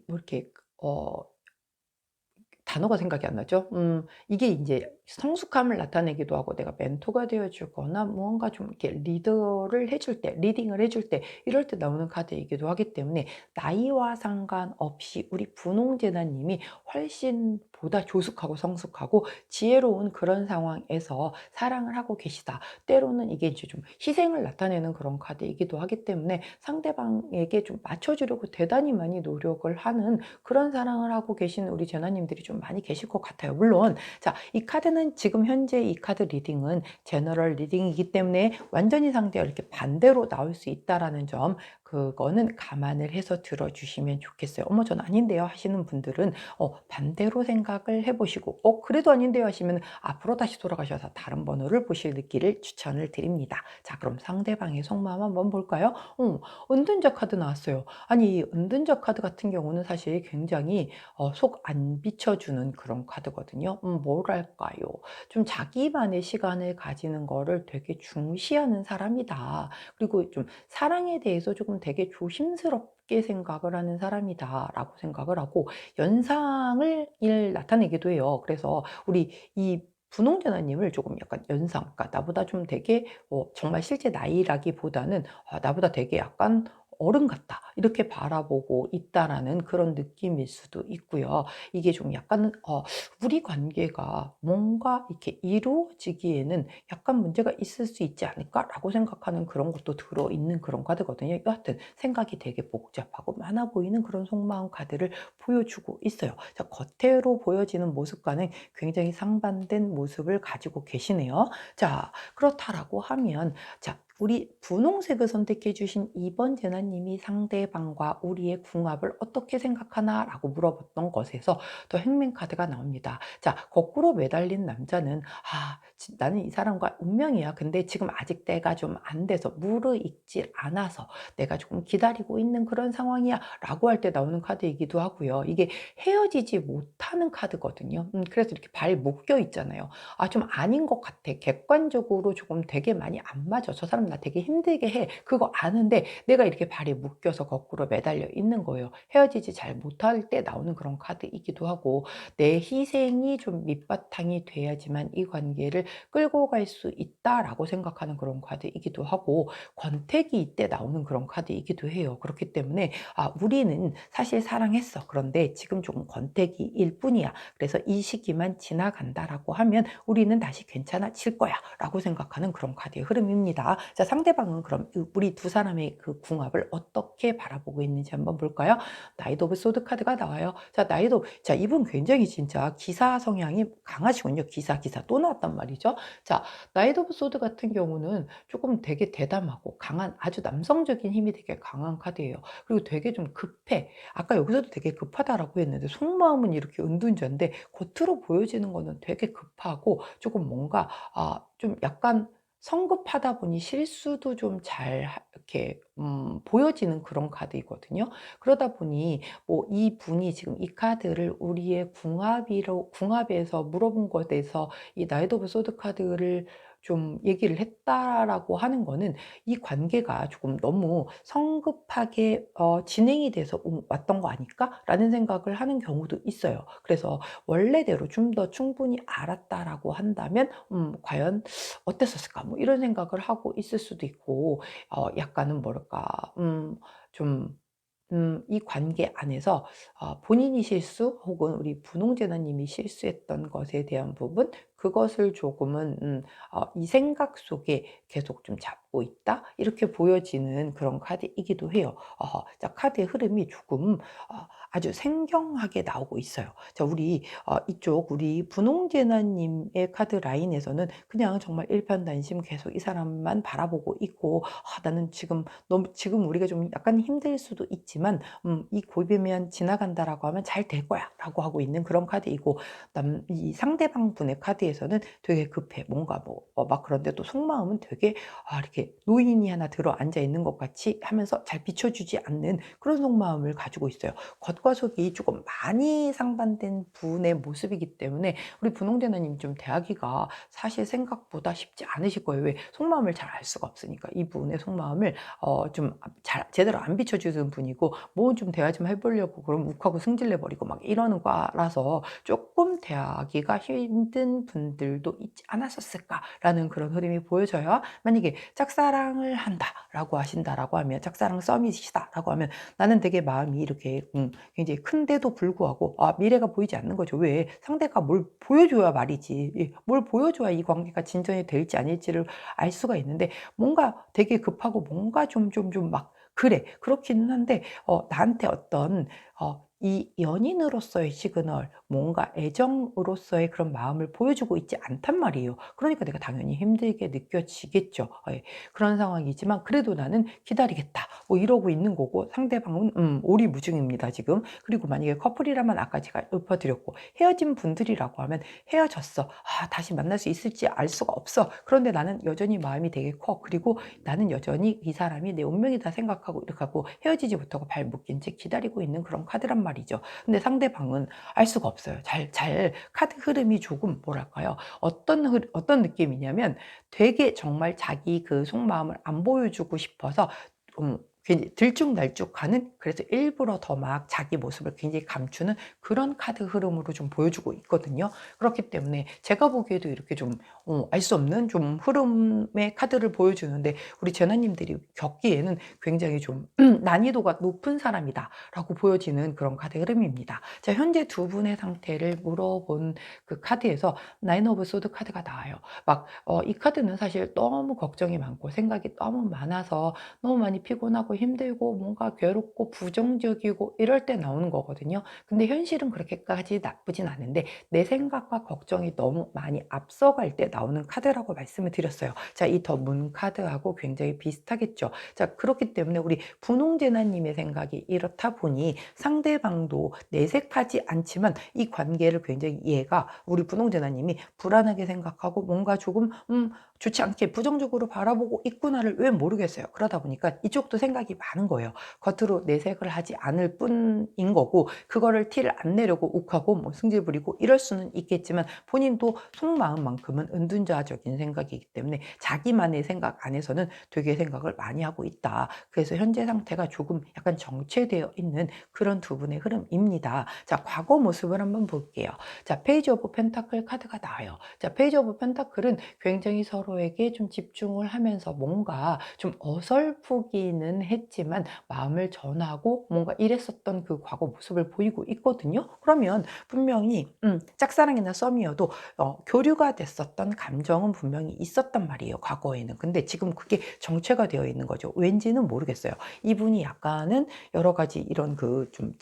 뭐 이렇게 단어가 생각이 안 나죠. 이게 인제 성숙함을 나타내기도 하고, 내가 멘토가 되어 주거나 무언가 좀 이렇게 리더를 해줄 때, 리딩을 해줄 때, 이럴 때 나오는 카드이기도 하기 때문에, 나이와 상관없이 우리 분홍제나 님이 훨씬 보다 조숙하고 성숙하고 지혜로운 그런 상황에서 사랑을 하고 계시다. 때로는 이게 이제 좀 희생을 나타내는 그런 카드이기도 하기 때문에, 상대방에게 좀 맞춰 주려고 대단히 많이 노력을 하는 그런 사랑을 하고 계신 우리 제나님들이 좀 많이 계실 것 같아요. 물론 자, 이 카드는 지금 현재 이 카드 리딩은 제너럴 리딩이기 때문에 완전히 상대와 이렇게 반대로 나올 수 있다라는 점, 그거는 감안을 해서 들어주시면 좋겠어요. 어머 전 아닌데요 하시는 분들은 반대로 생각을 해보시고, 그래도 아닌데요 하시면 앞으로 다시 돌아가셔서 다른 번호를 보시기를 추천을 드립니다. 자, 그럼 상대방의 속마음 한번 볼까요? 은둔자 카드 나왔어요. 아니, 이 은둔자 카드 같은 경우는 사실 굉장히 속 안 비춰주는 그런 카드거든요. 뭐랄까요? 좀 자기만의 시간을 가지는 거를 되게 중시하는 사람이다. 그리고 좀 사랑에 대해서 조금 되게 조심스럽게 생각을 하는 사람이다라고 생각을 하고, 연상을 나타내기도 해요. 그래서 우리 이 분홍재나님을 조금 약간 연상, 그러니까 나보다 좀 되게 정말 실제 나이라기보다는 나보다 되게 약간 어른 같다, 이렇게 바라보고 있다라는 그런 느낌일 수도 있고요. 이게 좀 약간 우리 관계가 뭔가 이렇게 이루어지기에는 약간 문제가 있을 수 있지 않을까라고 생각하는 그런 것도 들어있는 그런 카드거든요. 여하튼 생각이 되게 복잡하고 많아 보이는 그런 속마음 카드를 보여주고 있어요. 자, 겉으로 보여지는 모습과는 굉장히 상반된 모습을 가지고 계시네요. 자, 그렇다라고 하면, 자, 우리 분홍색을 선택해 주신 2번 제나님이 상대방과 우리의 궁합을 어떻게 생각하나라고 물어봤던 것에서 더 행맨 카드가 나옵니다. 자, 거꾸로 매달린 남자는 나는 이 사람과 운명이야. 근데 지금 아직 때가 좀 안 돼서 무르익질 않아서 내가 조금 기다리고 있는 그런 상황이야 라고 할 때 나오는 카드이기도 하고요. 이게 헤어지지 못하는 카드거든요. 그래서 이렇게 발 묶여 있잖아요. 좀 아닌 것 같아. 객관적으로 조금 되게 많이 안 맞아. 저 사람 나 되게 힘들게 해. 그거 아는데 내가 이렇게 발이 묶여서 거꾸로 매달려 있는 거예요. 헤어지지 잘 못할 때 나오는 그런 카드이기도 하고, 내 희생이 좀 밑바탕이 돼야지만 이 관계를 끌고 갈 수 있다라고 생각하는 그런 카드이기도 하고, 권태기 이때 나오는 그런 카드이기도 해요. 그렇기 때문에 우리는 사실 사랑했어. 그런데 지금 조금 권태기일 뿐이야. 그래서 이 시기만 지나간다라고 하면 우리는 다시 괜찮아질 거야 라고 생각하는 그런 카드의 흐름입니다. 자, 상대방은 그럼 우리 두 사람의 그 궁합을 어떻게 바라보고 있는지 한번 볼까요? 나이트 오브 소드 카드가 나와요. 자, 자, 이분 굉장히 진짜 기사 성향이 강하시군요. 기사 또 나왔단 말이죠. 자, 나이트 오브 소드 같은 경우는 조금 되게 대담하고 강한, 아주 남성적인 힘이 되게 강한 카드예요. 그리고 되게 좀 급해. 아까 여기서도 되게 급하다라고 했는데 속마음은 이렇게 은둔자인데 겉으로 보여지는 거는 되게 급하고 조금 뭔가 좀 약간 성급하다 보니 실수도 좀 잘 이렇게 보여지는 그런 카드이거든요. 그러다 보니 뭐 이분이 지금 이 카드를 우리의 궁합에서 물어본 것에 대해서 이 나이트 오브 소드 카드를 좀 얘기를 했다라고 하는 거는 이 관계가 조금 너무 성급하게 진행이 돼서 왔던 거 아닐까라는 생각을 하는 경우도 있어요. 그래서 원래대로 좀 더 충분히 알았다라고 한다면 과연 어땠었을까? 뭐 이런 생각을 하고 있을 수도 있고, 약간은 뭐랄까, 좀 이 관계 안에서 본인이 실수 혹은 우리 분홍제나님이 실수했던 것에 대한 부분, 그것을 조금은 이 생각 속에 계속 좀 잡고 있다, 이렇게 보여지는 그런 카드이기도 해요. 자, 카드의 흐름이 조금 아주 생경하게 나오고 있어요. 자, 이쪽 우리 분홍제나님의 카드 라인에서는 그냥 정말 일편단심 계속 이 사람만 바라보고 있고, 나는 지금 우리가 좀 약간 힘들 수도 있지만 이 고비면 지나간다라고 하면 잘 될 거야라고 하고 있는 그런 카드이고, 이 상대방 분의 카드에서는 되게 급해. 뭔가 막 그런데 또 속마음은 되게 이렇게 노인이 하나 들어 앉아 있는 것 같이 하면서 잘 비춰주지 않는 그런 속마음을 가지고 있어요. 겉과 속이 조금 많이 상반된 분의 모습이기 때문에 우리 분홍대나님 좀 대하기가 사실 생각보다 쉽지 않으실 거예요. 왜? 속마음을 잘 알 수가 없으니까. 이분의 속마음을 좀 잘 제대로 안 비춰주는 분이고, 뭐 좀 대화 좀 해보려고 그럼 욱하고 승질내 버리고 막 이러는 거라서 조금 대하기가 힘든 분들도 있지 않았었을까라는 그런 흐름이 보여져요. 만약에 짝사랑을 한다라고 하신다라고 하면, 짝사랑 썸이시다라고 하면, 나는 되게 마음이 이렇게 굉장히 큰데도 불구하고 미래가 보이지 않는 거죠. 왜? 상대가 뭘 보여줘야 말이지. 뭘 보여줘야 이 관계가 진전이 될지 아닐지를 알 수가 있는데, 뭔가 되게 급하고 뭔가 좀 막 그래. 그렇기는 한데 나한테 어떤 이 연인으로서의 시그널, 뭔가 애정으로서의 그런 마음을 보여주고 있지 않단 말이에요. 그러니까 내가 당연히 힘들게 느껴지겠죠. 예. 그런 상황이지만 그래도 나는 기다리겠다, 뭐 이러고 있는 거고, 상대방은 오리무중입니다, 지금. 그리고 만약에 커플이라면 아까 제가 읊어드렸고, 헤어진 분들이라고 하면 헤어졌어. 다시 만날 수 있을지 알 수가 없어. 그런데 나는 여전히 마음이 되게 커. 그리고 나는 여전히 이 사람이 내 운명이다 생각하고 이렇게 하고 헤어지지 못하고 발 묶인 채 기다리고 있는 그런 카드란 말이죠. 근데 상대방은 알 수가 없어요. 카드 흐름이 조금 뭐랄까요? 어떤 느낌이냐면, 되게 정말 자기 그 속마음을 안 보여주고 싶어서 괜히 들쭉날쭉하는, 그래서 일부러 더 막 자기 모습을 굉장히 감추는 그런 카드 흐름으로 좀 보여주고 있거든요. 그렇기 때문에 제가 보기에도 이렇게 좀 알 수 없는 좀 흐름의 카드를 보여주는데, 우리 제나님들이 겪기에는 굉장히 좀 난이도가 높은 사람이다라고 보여지는 그런 카드 흐름입니다. 자, 현재 두 분의 상태를 물어본 그 카드에서 나인 오브 소드 카드가 나와요. 막 이 카드는 사실 너무 걱정이 많고 생각이 너무 많아서 너무 많이 피곤하고 힘들고 뭔가 괴롭고 부정적이고 이럴 때 나오는 거거든요. 근데 현실은 그렇게까지 나쁘진 않은데, 내 생각과 걱정이 너무 많이 앞서갈 때 나오는 카드라고 말씀을 드렸어요. 자, 이 더 문 카드하고 굉장히 비슷하겠죠. 자, 그렇기 때문에 우리 분홍제나님의 생각이 이렇다 보니 상대방도 내색하지 않지만 이 관계를 굉장히 얘가, 우리 분홍제나님이 불안하게 생각하고 뭔가 조금 좋지 않게 부정적으로 바라보고 있구나를 왜 모르겠어요. 그러다 보니까 이쪽도 생각이 많은 거예요. 겉으로 내색을 하지 않을 뿐인 거고, 그거를 티를 안 내려고 욱하고 뭐 승질 부리고 이럴 수는 있겠지만, 본인도 속마음만큼은 은둔자적인 생각이기 때문에 자기만의 생각 안에서는 되게 생각을 많이 하고 있다. 그래서 현재 상태가 조금 약간 정체되어 있는 그런 두 분의 흐름입니다. 자, 과거 모습을 한번 볼게요. 자, 페이지 오브 펜타클 카드가 나와요. 자, 페이지 오브 펜타클은 굉장히 서로에게 좀 집중을 하면서 뭔가 좀 어설프기는 했지만 마음을 전하고 뭔가 이랬었던 그 과거 모습을 보이고 있거든요. 그러면 분명히 짝사랑이나 썸이어도 교류가 됐었던 감정은 분명히 있었단 말이에요, 과거에는. 근데 지금 그게 정체가 되어 있는 거죠. 왠지는 모르겠어요. 이분이 약간은 여러 가지 이런 그 좀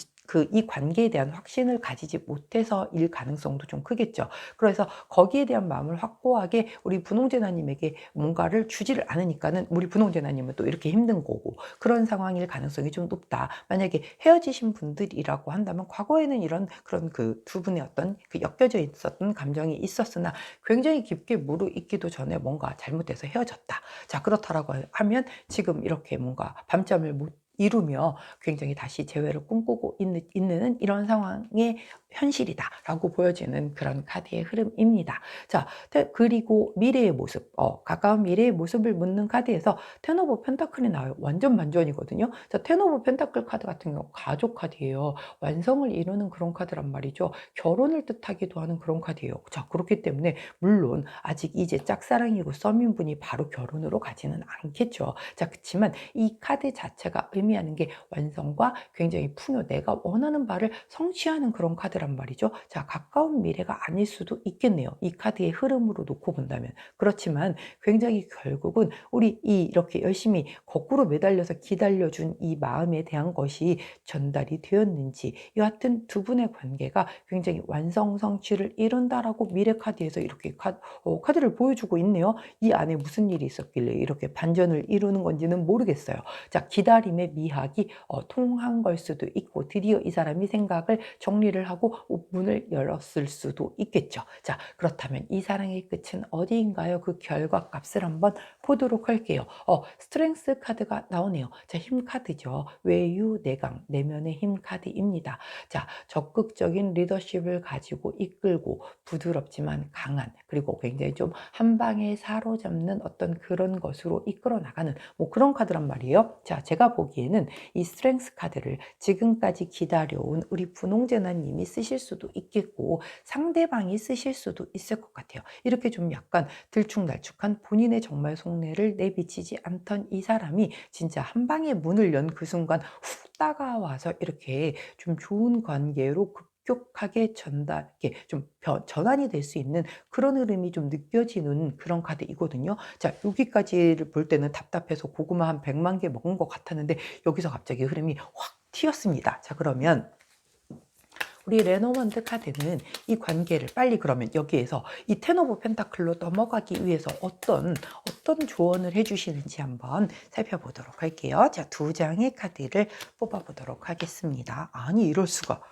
이 관계에 대한 확신을 가지지 못해서일 가능성도 좀 크겠죠. 그래서 거기에 대한 마음을 확고하게 우리 분홍제나님에게 뭔가를 주지를 않으니까는 우리 분홍제나님은 또 이렇게 힘든 거고, 그런 상황일 가능성이 좀 높다. 만약에 헤어지신 분들이라고 한다면 과거에는 이런 그런 그 두 분의 어떤 그 엮여져 있었던 감정이 있었으나 굉장히 깊게 무르익기도 전에 뭔가 잘못돼서 헤어졌다. 자, 그렇다라고 하면 지금 이렇게 뭔가 밤잠을 못 이루며 굉장히 다시 재회를 꿈꾸고 있는 이런 상황의 현실이다라고 보여지는 그런 카드의 흐름입니다. 자, 그리고 미래의 모습, 가까운 미래의 모습을 묻는 카드에서 텐 오브 펜타클이 나와요. 완전 반전이거든요. 자, 텐 오브 펜타클 카드 같은 경우 가족 카드예요. 완성을 이루는 그런 카드란 말이죠. 결혼을 뜻하기도 하는 그런 카드예요. 자, 그렇기 때문에 물론 아직 이제 짝사랑이고 썸인 분이 바로 결혼으로 가지는 않겠죠. 자, 그렇지만 이 카드 자체가 의미하는 게 완성과 굉장히 풍요, 내가 원하는 바를 성취하는 그런 카드란 말이죠. 자, 가까운 미래가 아닐 수도 있겠네요. 이 카드의 흐름으로 놓고 본다면. 그렇지만 굉장히 결국은 우리 이렇게 열심히 거꾸로 매달려서 기다려준 이 마음에 대한 것이 전달이 되었는지, 여하튼 두 분의 관계가 굉장히 완성 성취를 이룬다라고 미래 카드에서 이렇게 카드를 보여주고 있네요. 이 안에 무슨 일이 있었길래 이렇게 반전을 이루는 건지는 모르겠어요. 자, 기다림의 미학이 통한 걸 수도 있고, 드디어 이 사람이 생각을 정리를 하고 문을 열었을 수도 있겠죠. 자, 그렇다면 이 사랑의 끝은 어디인가요? 그 결과값을 한번 보도록 할게요. 스트렝스 카드가 나오네요. 자, 힘 카드죠. 외유, 내강, 내면의 힘 카드입니다. 자, 적극적인 리더십을 가지고 이끌고 부드럽지만 강한, 그리고 굉장히 좀 한 방에 사로잡는 어떤 그런 것으로 이끌어 나가는 뭐 그런 카드란 말이에요. 자, 제가 보기에는 이 스트렝스 카드를 지금까지 기다려온 우리 분홍제나님이 쓰실 수도 있겠고, 상대방이 쓰실 수도 있을 것 같아요. 이렇게 좀 약간 들쭉날쭉한 본인의 정말 속내를 내비치지 않던 이 사람이 진짜 한 방에 문을 연 그 순간 훅 다가와서 이렇게 좀 좋은 관계로 급격하게 이렇게 좀 전환이 될 수 있는 그런 흐름이 좀 느껴지는 그런 카드이거든요. 자, 여기까지를 볼 때는 답답해서 고구마 한 100만 개 먹은 것 같았는데 여기서 갑자기 흐름이 확 튀었습니다. 자, 그러면 우리 레노먼트 카드는 이 관계를 빨리, 그러면 여기에서 이 텐 오브 펜타클로 넘어가기 위해서 어떤 조언을 해주시는지 한번 살펴보도록 할게요. 자, 두 장의 카드를 뽑아보도록 하겠습니다. 아니, 이럴 수가.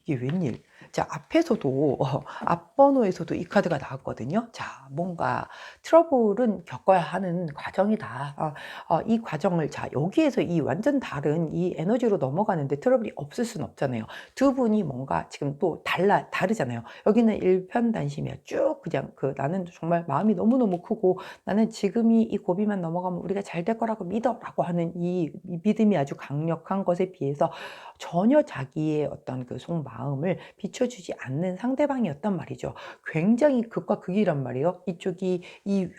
이게 웬일? 자, 앞에서도 앞번호에서도 이 카드가 나왔거든요. 자, 뭔가 트러블은 겪어야 하는 과정이다. 이 과정을, 자, 여기에서 이 완전 다른 이 에너지로 넘어가는데 트러블이 없을 순 없잖아요. 두 분이 뭔가 지금 또 다르잖아요. 여기는 일편단심이야. 쭉 그냥 나는 정말 마음이 너무너무 크고 나는 지금이 이 고비만 넘어가면 우리가 잘 될 거라고 믿어라고 하는 이 믿음이 아주 강력한 것에 비해서 전혀 자기의 어떤 그 속마음을 비춰주지 않는 상대방이었단 말이죠. 굉장히 극과 극이란 말이에요. 이쪽이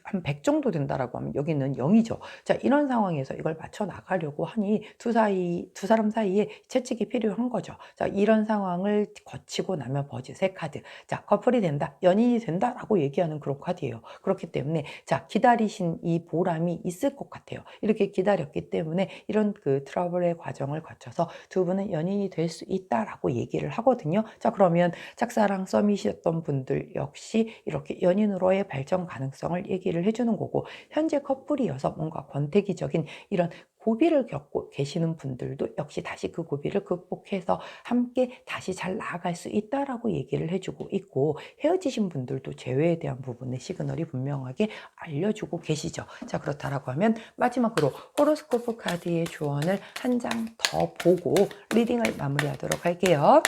한 100 정도 된다라고 하면 여기는 0이죠. 자, 이런 상황에서 이걸 맞춰 나가려고 하니 두 사람 사이에 채찍이 필요한 거죠. 자, 이런 상황을 거치고 나면 버짓의 카드. 자, 커플이 된다, 연인이 된다라고 얘기하는 그런 카드예요. 그렇기 때문에 자, 기다리신 이 보람이 있을 것 같아요. 이렇게 기다렸기 때문에 이런 그 트러블의 과정을 거쳐서 두 분은 연인이 될 수 있다라고 얘기를 하거든요. 자, 그러면 짝사랑 썸이셨던 분들 역시 이렇게 연인으로의 발전 가능성을 얘기를 해주는 거고, 현재 커플이어서 뭔가 권태기적인 이런 고비를 겪고 계시는 분들도 역시 다시 그 고비를 극복해서 함께 다시 잘 나아갈 수 있다라고 얘기를 해주고 있고, 헤어지신 분들도 재회에 대한 부분의 시그널이 분명하게 알려주고 계시죠. 자, 그렇다라고 하면 마지막으로 호로스코프 카드의 조언을 한 장 더 보고 리딩을 마무리하도록 할게요.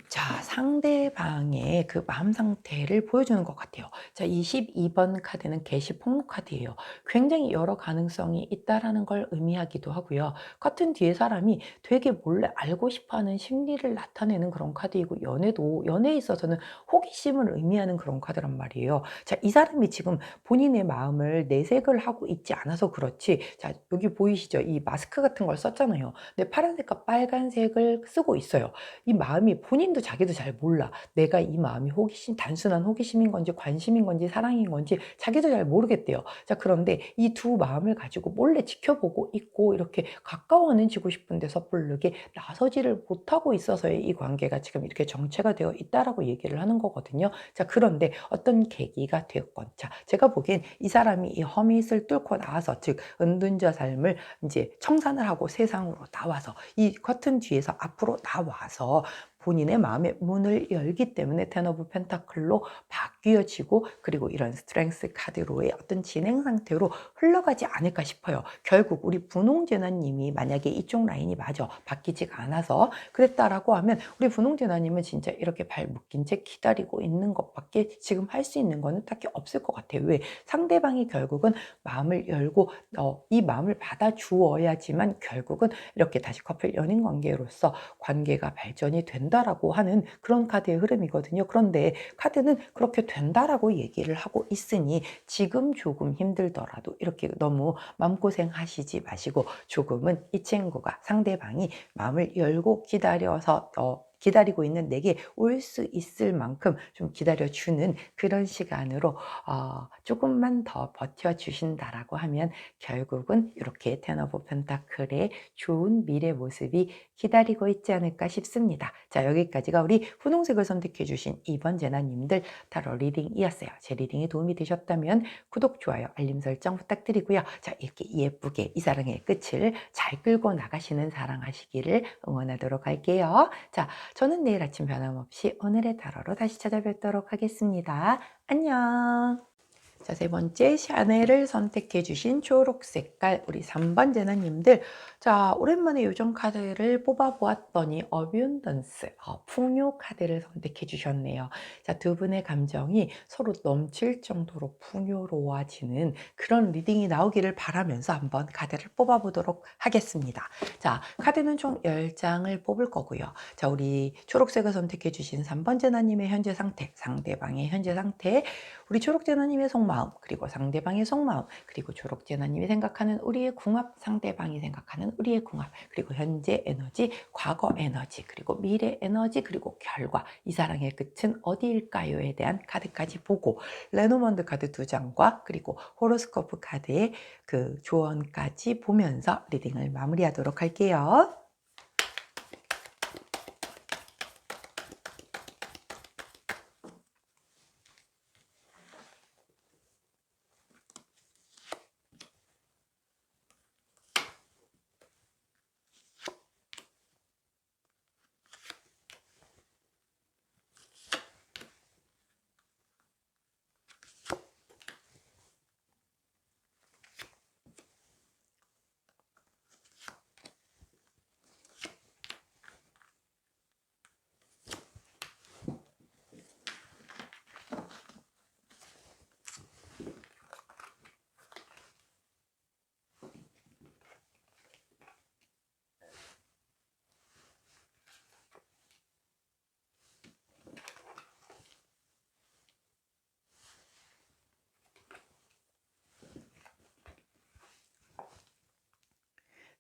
자, 상대방의 그 마음 상태를 보여주는 것 같아요. 자, 22번 카드는 개시 폭로 카드예요. 굉장히 여러 가능성이 있다라는 걸 의미하기도 하고요. 커튼 뒤에 사람이 되게 몰래 알고 싶어하는 심리를 나타내는 그런 카드이고, 연애에 있어서는 호기심을 의미하는 그런 카드란 말이에요. 자, 이 사람이 지금 본인의 마음을 내색을 하고 있지 않아서 그렇지, 자, 여기 보이시죠? 이 마스크 같은 걸 썼잖아요. 근데 파란색과 빨간색을 쓰고 있어요. 이 마음이 본인도 본인도 자기도 잘 몰라. 내가 이 마음이 단순한 호기심인 건지 관심인 건지 사랑인 건지 자기도 잘 모르겠대요. 자, 그런데 이 두 마음을 가지고 몰래 지켜보고 있고 이렇게 가까워는 지고 싶은데 섣부르게 나서지를 못하고 있어서의 이 관계가 지금 이렇게 정체가 되어 있다라고 얘기를 하는 거거든요. 자, 그런데 어떤 계기가 되었건, 자, 제가 보기엔 이 사람이 이 허밋을 뚫고 나와서, 즉 은둔자 삶을 이제 청산을 하고 세상으로 나와서 이 커튼 뒤에서 앞으로 나와서 본인의 마음의 문을 열기 때문에 텐 오브 펜타클로 바뀌어지고, 그리고 이런 스트렝스 카드로의 어떤 진행 상태로 흘러가지 않을까 싶어요. 결국 우리 분홍제나님이 만약에 이쪽 라인이 마저 바뀌지가 않아서 그랬다라고 하면 우리 분홍제나님은 진짜 이렇게 발 묶인 채 기다리고 있는 것밖에 지금 할 수 있는 거는 딱히 없을 것 같아요. 왜? 상대방이 결국은 마음을 열고 이 마음을 받아주어야지만 결국은 이렇게 다시 커플 연인 관계로서 관계가 발전이 된다라고 하는 그런 카드의 흐름이거든요. 그런데 카드는 그렇게 된다라고 얘기를 하고 있으니 지금 조금 힘들더라도 이렇게 너무 마음고생 하시지 마시고, 조금은 이 친구가, 상대방이 마음을 열고 기다리고 있는 내게 올 수 있을 만큼 좀 기다려주는 그런 시간으로 조금만 더 버텨주신다라고 하면 결국은 이렇게 텐 오브 펜타클의 좋은 미래 모습이 기다리고 있지 않을까 싶습니다. 자, 여기까지가 우리 분홍색을 선택해 주신 이번 제나님들 타로 리딩이었어요. 제 리딩이 도움이 되셨다면 구독, 좋아요, 알림 설정 부탁드리고요. 자, 이렇게 예쁘게 이 사랑의 끝을 잘 끌고 나가시는 사랑하시기를 응원하도록 할게요. 자, 저는 내일 아침 변함없이 오늘의 타로로 다시 찾아뵙도록 하겠습니다. 안녕. 자, 세 번째 샤넬을 선택해 주신 초록 색깔 우리 3번 제나님들, 자, 오랜만에 요정 카드를 뽑아 보았더니 어뷸던스, 풍요 카드를 선택해 주셨네요. 자, 두 분의 감정이 서로 넘칠 정도로 풍요로워지는 그런 리딩이 나오기를 바라면서 한번 카드를 뽑아 보도록 하겠습니다. 자, 카드는 총 10장을 뽑을 거고요. 자, 우리 초록색을 선택해 주신 3번 제나님의 현재 상태, 상대방의 현재 상태, 우리 초록제나님의 속마음, 그리고 상대방의 속마음, 그리고 초록제나님이 생각하는 우리의 궁합, 상대방이 생각하는 우리의 궁합, 그리고 현재 에너지, 과거 에너지, 그리고 미래 에너지, 그리고 결과, 이 사랑의 끝은 어디일까요에 대한 카드까지 보고, 레노먼드 카드 2장과 그리고 호로스코프 카드의 그 조언까지 보면서 리딩을 마무리하도록 할게요.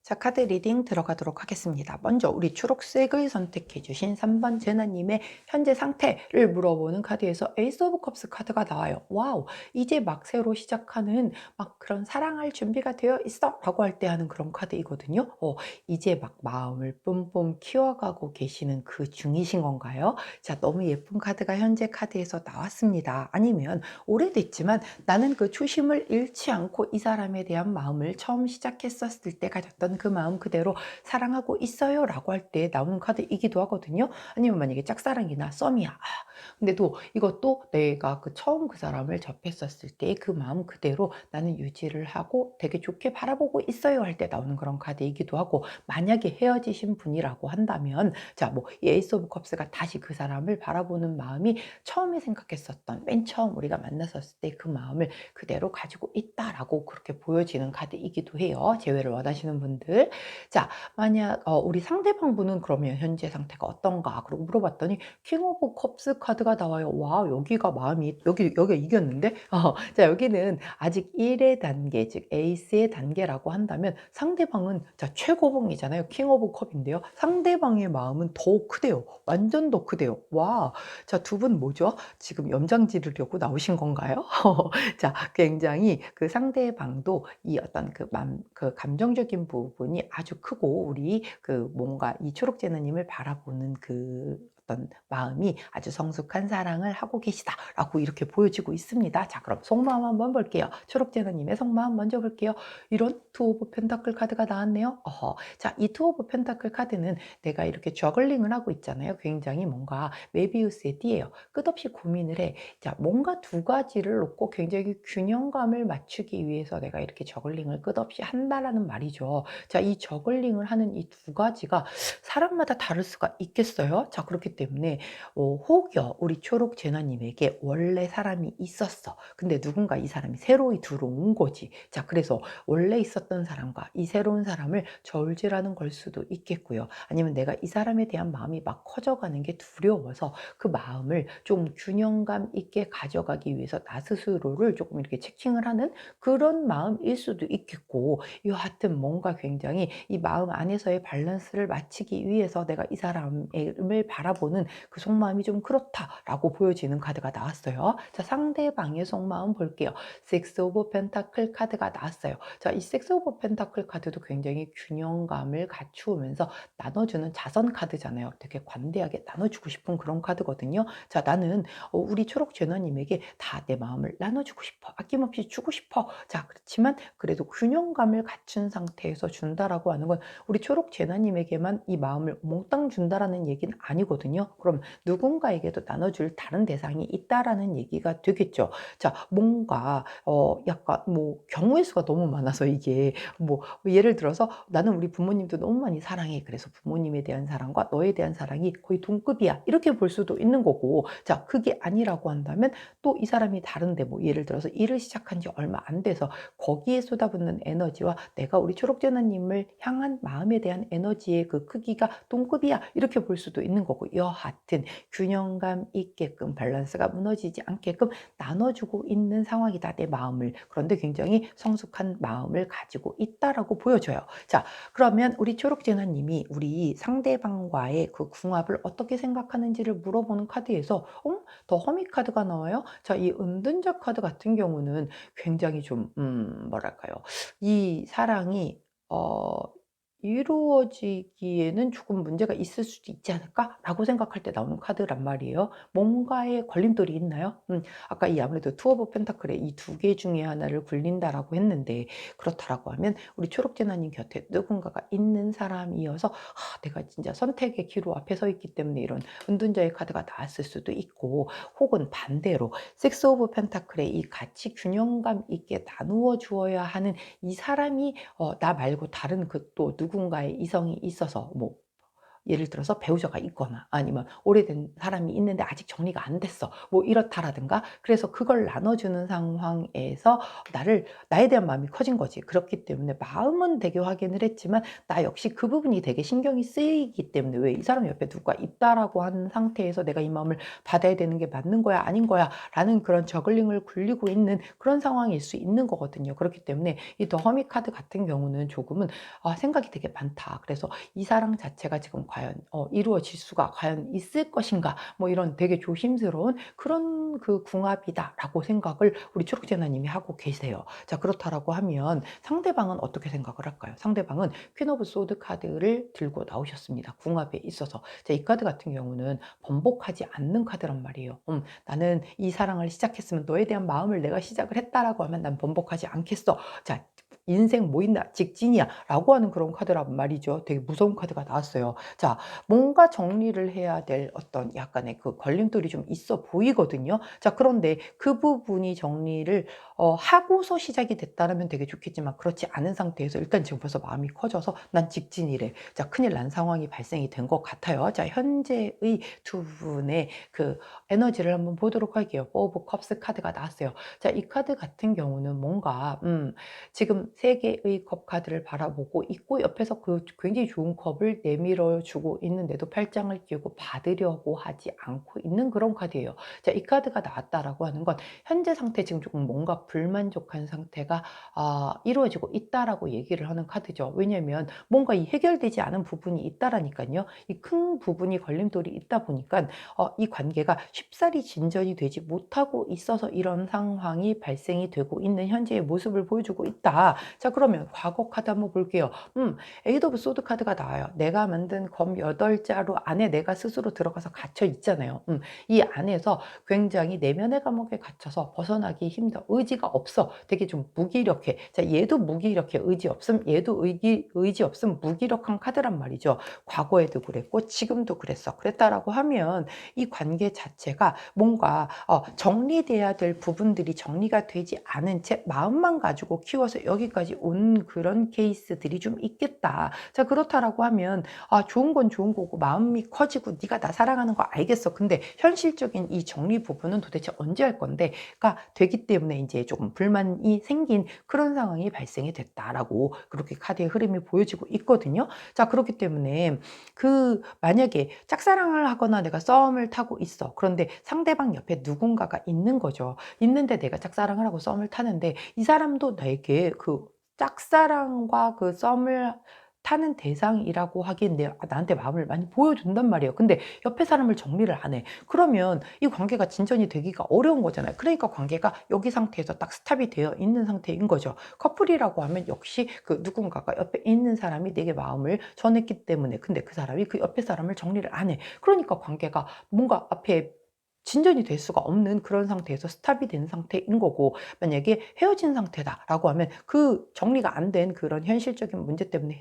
자, 카드 리딩 들어가도록 하겠습니다. 먼저 우리 초록색을 선택해 주신 3번 제나님의 현재 상태를 물어보는 카드에서 에이스 오브 컵스 카드가 나와요. 와우, 이제 막 새로 시작하는 막 그런 사랑할 준비가 되어 있어 라고 할 때 하는 그런 카드이거든요. 이제 막 마음을 뿜뿜 키워가고 계시는 그 중이신 건가요? 자, 너무 예쁜 카드가 현재 카드에서 나왔습니다. 아니면 오래됐지만 나는 그 초심을 잃지 않고 이 사람에 대한 마음을 처음 시작했었을 때 가졌던 그 마음 그대로 사랑하고 있어요 라고 할 때 나오는 카드이기도 하거든요. 아니면 만약에 짝사랑이나 썸이야, 근데도 이것도 내가 처음 그 사람을 접했었을 때 그 마음 그대로 나는 유지를 하고 되게 좋게 바라보고 있어요 할 때 나오는 그런 카드이기도 하고, 만약에 헤어지신 분이라고 한다면 자, 이 에이스 오브 컵스가 다시 그 사람을 바라보는 마음이 처음에 생각했었던 맨 처음 우리가 만났었을 때 그 마음을 그대로 가지고 있다라고 그렇게 보여지는 카드이기도 해요. 재회를 원하시는 분들. 분들. 자, 만약 우리 상대방 분은 그러면 현재 상태가 어떤가? 그러고 물어봤더니 킹 오브 컵스 카드가 나와요. 와, 여기가 마음이 여기가 이겼는데? 자, 여기는 아직 1의 단계, 즉 에이스의 단계라고 한다면 상대방은 자, 최고봉이잖아요. 킹 오브 컵인데요. 상대방의 마음은 더 크대요. 완전 더 크대요. 와. 자, 두 분 뭐죠? 지금 염장 지르려고 나오신 건가요? 자, 굉장히 그 상대방도 이 어떤 그 감정적인 부분이 아주 크고 우리 그 뭔가 이 초록제너님을 바라보는 그 어떤 마음이 아주 성숙한 사랑을 하고 계시다라고 이렇게 보여지고 있습니다. 자, 그럼 속마음 한번 볼게요. 초록제너님의 속마음 먼저 볼게요. 이런 투 오브 펜타클 카드가 나왔네요. 자, 이 투 오브 펜타클 카드는 내가 이렇게 저글링을 하고 있잖아요. 굉장히 뭔가 메비우스의 띠예요. 끝없이 고민을 해. 자, 뭔가 두 가지를 놓고 굉장히 균형감을 맞추기 위해서 내가 이렇게 저글링을 끝없이 한다라는 말이죠. 자, 이 저글링을 하는 이 두 가지가 사람마다 다를 수가 있겠어요. 자, 그렇기 때문에 혹여 우리 초록 제나님에게 원래 사람이 있었어. 근데 누군가 이 사람이 새로이 들어온 거지. 자, 그래서 원래 있었던 사람과 이 새로운 사람을 저울질하는 걸 수도 있겠고요. 아니면 내가 이 사람에 대한 마음이 막 커져가는 게 두려워서 그 마음을 좀 균형감 있게 가져가기 위해서 나 스스로를 조금 이렇게 체킹을 하는 그런 마음일 수도 있겠고, 여하튼 뭔가 굉장히 이 마음 안에서의 밸런스를 맞추기 위해서 내가 이 사람을 바라보는 그 속마음이 좀 그렇다라고 보여지는 카드가 나왔어요. 자, 상대방의 속마음 볼게요. 식스 오브 펜타클 카드가 나왔어요. 자, 이 식스 오브 펜타클 카드도 굉장히 균형감을 갖추면서 나눠주는 자선 카드잖아요. 되게 관대하게 나눠주고 싶은 그런 카드거든요. 자, 나는 우리 초록 제너님에게 다 내 마음을 나눠주고 싶어. 아낌없이 주고 싶어. 자, 그렇지만 그래도 균형감을 갖춘 상태에서 준다라고 하는 건 우리 초록 제너님에게만 이 마음을 몽땅 준다라는 얘기는 아니거든요. 그럼 누군가에게도 나눠줄 다른 대상이 있다라는 얘기가 되겠죠. 자, 뭔가 약간 뭐 경우의 수가 너무 많아서 이게 뭐 예를 들어서 나는 우리 부모님도 너무 많이 사랑해. 그래서 부모님에 대한 사랑과 너에 대한 사랑이 거의 동급이야. 이렇게 볼 수도 있는 거고. 자, 그게 아니라고 한다면 또 이 사람이 다른데 뭐 예를 들어서 일을 시작한 지 얼마 안 돼서 거기에 쏟아붓는 에너지와 내가 우리 초록제너님을 향한 마음에 대한 에너지의 그 크기가 동급이야. 이렇게 볼 수도 있는 거고. 여하튼 균형감 있게끔 밸런스가 무너지지 않게끔 나눠주고 있는 상황이다. 내 마음을. 그런데 굉장히 성숙한 마음을 가지고 있다라고 보여져요. 자, 그러면 우리 초록제너님이 우리 상대방과의 그 궁합을 어떻게 생각하는지를 물어보는 카드에서 더 허미 카드가 나와요. 자, 이 은둔자 카드 같은 경우는 굉장히 좀 뭐랄까요. 이 사랑이 어 이루어지기에는 조금 문제가 있을 수도 있지 않을까라고 생각할 때 나오는 카드란 말이에요. 뭔가에 걸림돌이 있나요? 아까 이 아무래도 투 오브 펜타클의 이 두 개 중에 하나를 굴린다라고 했는데 그렇다라고 하면 우리 초록제나님 곁에 누군가가 있는 사람이어서 내가 진짜 선택의 기로 앞에 서 있기 때문에 이런 은둔자의 카드가 나왔을 수도 있고, 혹은 반대로 식스 오브 펜타클의 이 같이 균형감 있게 나누어 주어야 하는 이 사람이 나 말고 다른 그 또 누군가의 이성이 있어서 뭐 예를 들어서 배우자가 있거나 아니면 오래된 사람이 있는데 아직 정리가 안 됐어. 뭐 이렇다라든가. 그래서 그걸 나눠주는 상황에서 나에 대한 마음이 커진 거지. 그렇기 때문에 마음은 되게 확인을 했지만 나 역시 그 부분이 되게 신경이 쓰이기 때문에 왜 이 사람 옆에 누가 있다라고 하는 상태에서 내가 이 마음을 받아야 되는 게 맞는 거야 아닌 거야 라는 그런 저글링을 굴리고 있는 그런 상황일 수 있는 거거든요. 그렇기 때문에 이 더 허미 카드 같은 경우는 조금은 생각이 되게 많다. 그래서 이 사랑 자체가 지금 과연 이루어질 수가 과연 있을 것인가, 뭐 이런 되게 조심스러운 그런 그 궁합이다라고 생각을 우리 초록제나님이 하고 계세요. 자, 그렇다라고 하면 상대방은 어떻게 생각을 할까요? 상대방은 퀸 오브 소드 카드를 들고 나오셨습니다. 궁합에 있어서. 자, 이 카드 같은 경우는 번복하지 않는 카드란 말이에요. 나는 이 사랑을 시작했으면 너에 대한 마음을 내가 시작을 했다라고 하면 난 번복하지 않겠어. 자, 인생 뭐 있나 직진이야 라고 하는 그런 카드란 말이죠. 되게 무서운 카드가 나왔어요. 자, 뭔가 정리를 해야 될 어떤 약간의 그 걸림돌이 좀 있어 보이거든요. 자, 그런데 그 부분이 정리를 하고서 시작이 됐다면 되게 좋겠지만 그렇지 않은 상태에서 일단 지금 벌써 마음이 커져서 난 직진이래. 자, 큰일 난 상황이 발생이 된 것 같아요. 자, 현재의 두 분의 그 에너지를 한번 보도록 할게요. 포 오브 컵스 카드가 나왔어요. 자, 이 카드 같은 경우는 뭔가 지금 세 개의 컵 카드를 바라보고 있고 옆에서 그 굉장히 좋은 컵을 내밀어 주고 있는데도 팔짱을 끼고 받으려고 하지 않고 있는 그런 카드예요. 자, 이 카드가 나왔다라고 하는 건 현재 상태 지금 조금 뭔가 불만족한 상태가 이루어지고 있다라고 얘기를 하는 카드죠. 왜냐면 뭔가 이 해결되지 않은 부분이 있다라니까요. 이 큰 부분이 걸림돌이 있다 보니까 이 관계가 쉽사리 진전이 되지 못하고 있어서 이런 상황이 발생이 되고 있는 현재의 모습을 보여주고 있다. 자, 그러면 과거 카드 한번 볼게요. 에이드 오브 소드 카드가 나와요. 내가 만든 검 8자루 안에 내가 스스로 들어가서 갇혀 있잖아요. 이 안에서 굉장히 내면의 감옥에 갇혀서 벗어나기 힘들어. 의지가 없어. 되게 좀 무기력해. 자, 얘도 무기력해. 의지 없음. 얘도 의지 없음. 무기력한 카드란 말이죠. 과거에도 그랬고 지금도 그랬다라고 하면 이 관계 자체가 뭔가 정리돼야 될 부분들이 정리가 되지 않은 채 마음만 가지고 키워서 여기까지 온 그런 케이스들이 좀 있겠다. 자, 그렇다라고 하면 좋은 건 좋은 거고 마음이 커지고 네가 나 사랑하는 거 알겠어. 근데 현실적인 이 정리 부분은 도대체 언제 할 건데가 되기 때문에 이제 조금 불만이 생긴 그런 상황이 발생이 됐다라고 그렇게 카드의 흐름이 보여지고 있거든요. 자, 그렇기 때문에 만약에 짝사랑을 하거나 내가 썸을 타고 있어. 그런데 상대방 옆에 누군가가 있는 거죠. 있는데 내가 짝사랑을 하고 썸을 타는데 이 사람도 나에게 그 짝사랑과 그 썸을 타는 대상이라고 하기엔 나한테 마음을 많이 보여준단 말이에요. 근데 옆에 사람을 정리를 안 해. 그러면 이 관계가 진전이 되기가 어려운 거잖아요. 그러니까 관계가 여기 상태에서 딱 스탑이 되어 있는 상태인 거죠. 커플이라고 하면 역시 그 누군가가 옆에 있는 사람이 내게 마음을 전했기 때문에 근데 그 사람이 그 옆에 사람을 정리를 안 해. 그러니까 관계가 뭔가 앞에 진전이 될 수가 없는 그런 상태에서 스탑이 된 상태인 거고 만약에 헤어진 상태다라고 하면 그 정리가 안 된 그런 현실적인 문제 때문에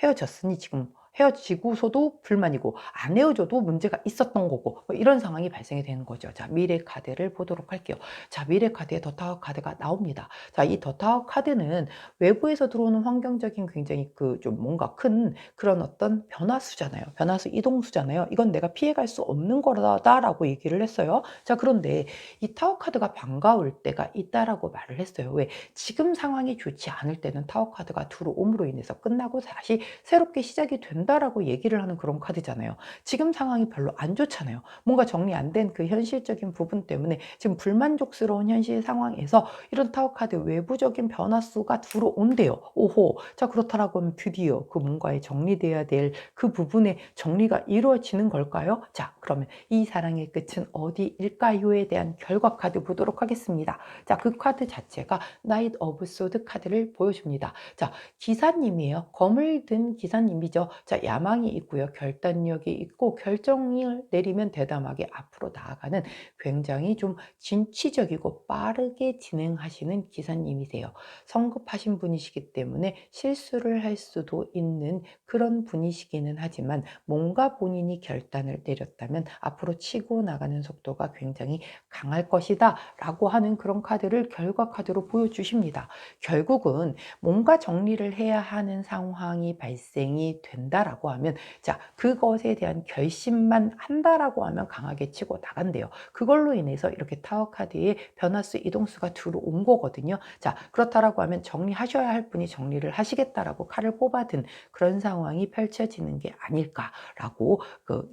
헤어졌으니 지금 헤어지고서도 불만이고 안 헤어져도 문제가 있었던 거고 뭐 이런 상황이 발생이 되는 거죠. 자, 미래 카드를 보도록 할게요. 자, 미래 카드에 더 타워 카드가 나옵니다. 자, 이 더 타워 카드는 외부에서 들어오는 환경적인 굉장히 그 좀 뭔가 큰 그런 어떤 변화수잖아요. 변화수 이동수잖아요. 이건 내가 피해갈 수 없는 거다라고 얘기를 했어요. 자, 그런데 이 타워 카드가 반가울 때가 있다라고 말을 했어요. 왜? 지금 상황이 좋지 않을 때는 타워 카드가 들어옴으로 인해서 끝나고 다시 새롭게 시작이 된다라고 얘기를 하는 그런 카드잖아요. 지금 상황이 별로 안 좋잖아요. 뭔가 정리 안 된 그 현실적인 부분 때문에 지금 불만족스러운 현실 상황에서 이런 타워 카드 외부적인 변화수가 들어온대요. 오호. 자, 그렇다라고 하면 드디어 그 뭔가에 정리돼야 될 그 부분의 정리가 이루어지는 걸까요? 자, 그러면 이 사랑의 끝은 어디일까요에 대한 결과 카드 보도록 하겠습니다. 자, 그 카드 자체가 나이트 오브 소드 카드를 보여줍니다. 자, 기사님이에요. 검을 든 기사님이죠. 자, 야망이 있고요. 결단력이 있고 결정을 내리면 대담하게 앞으로 나아가는 굉장히 좀 진취적이고 빠르게 진행하시는 기사님이세요. 성급하신 분이시기 때문에 실수를 할 수도 있는 그런 분이시기는 하지만 뭔가 본인이 결단을 내렸다면 앞으로 치고 나가는 속도가 굉장히 강할 것이다 라고 하는 그런 카드를 결과 카드로 보여주십니다. 결국은 뭔가 정리를 해야 하는 상황이 발생이 된다라고 하면 자, 그것에 대한 결심만 한다라고 하면 강하게 치고 나간대요. 그걸로 인해서 이렇게 타워 카드에 변화수 이동수가 들어온 거거든요. 자, 그렇다라고 하면 정리하셔야 할 분이 정리를 하시겠다라고 칼을 뽑아든 그런 상황이 펼쳐지는 게 아닐까라고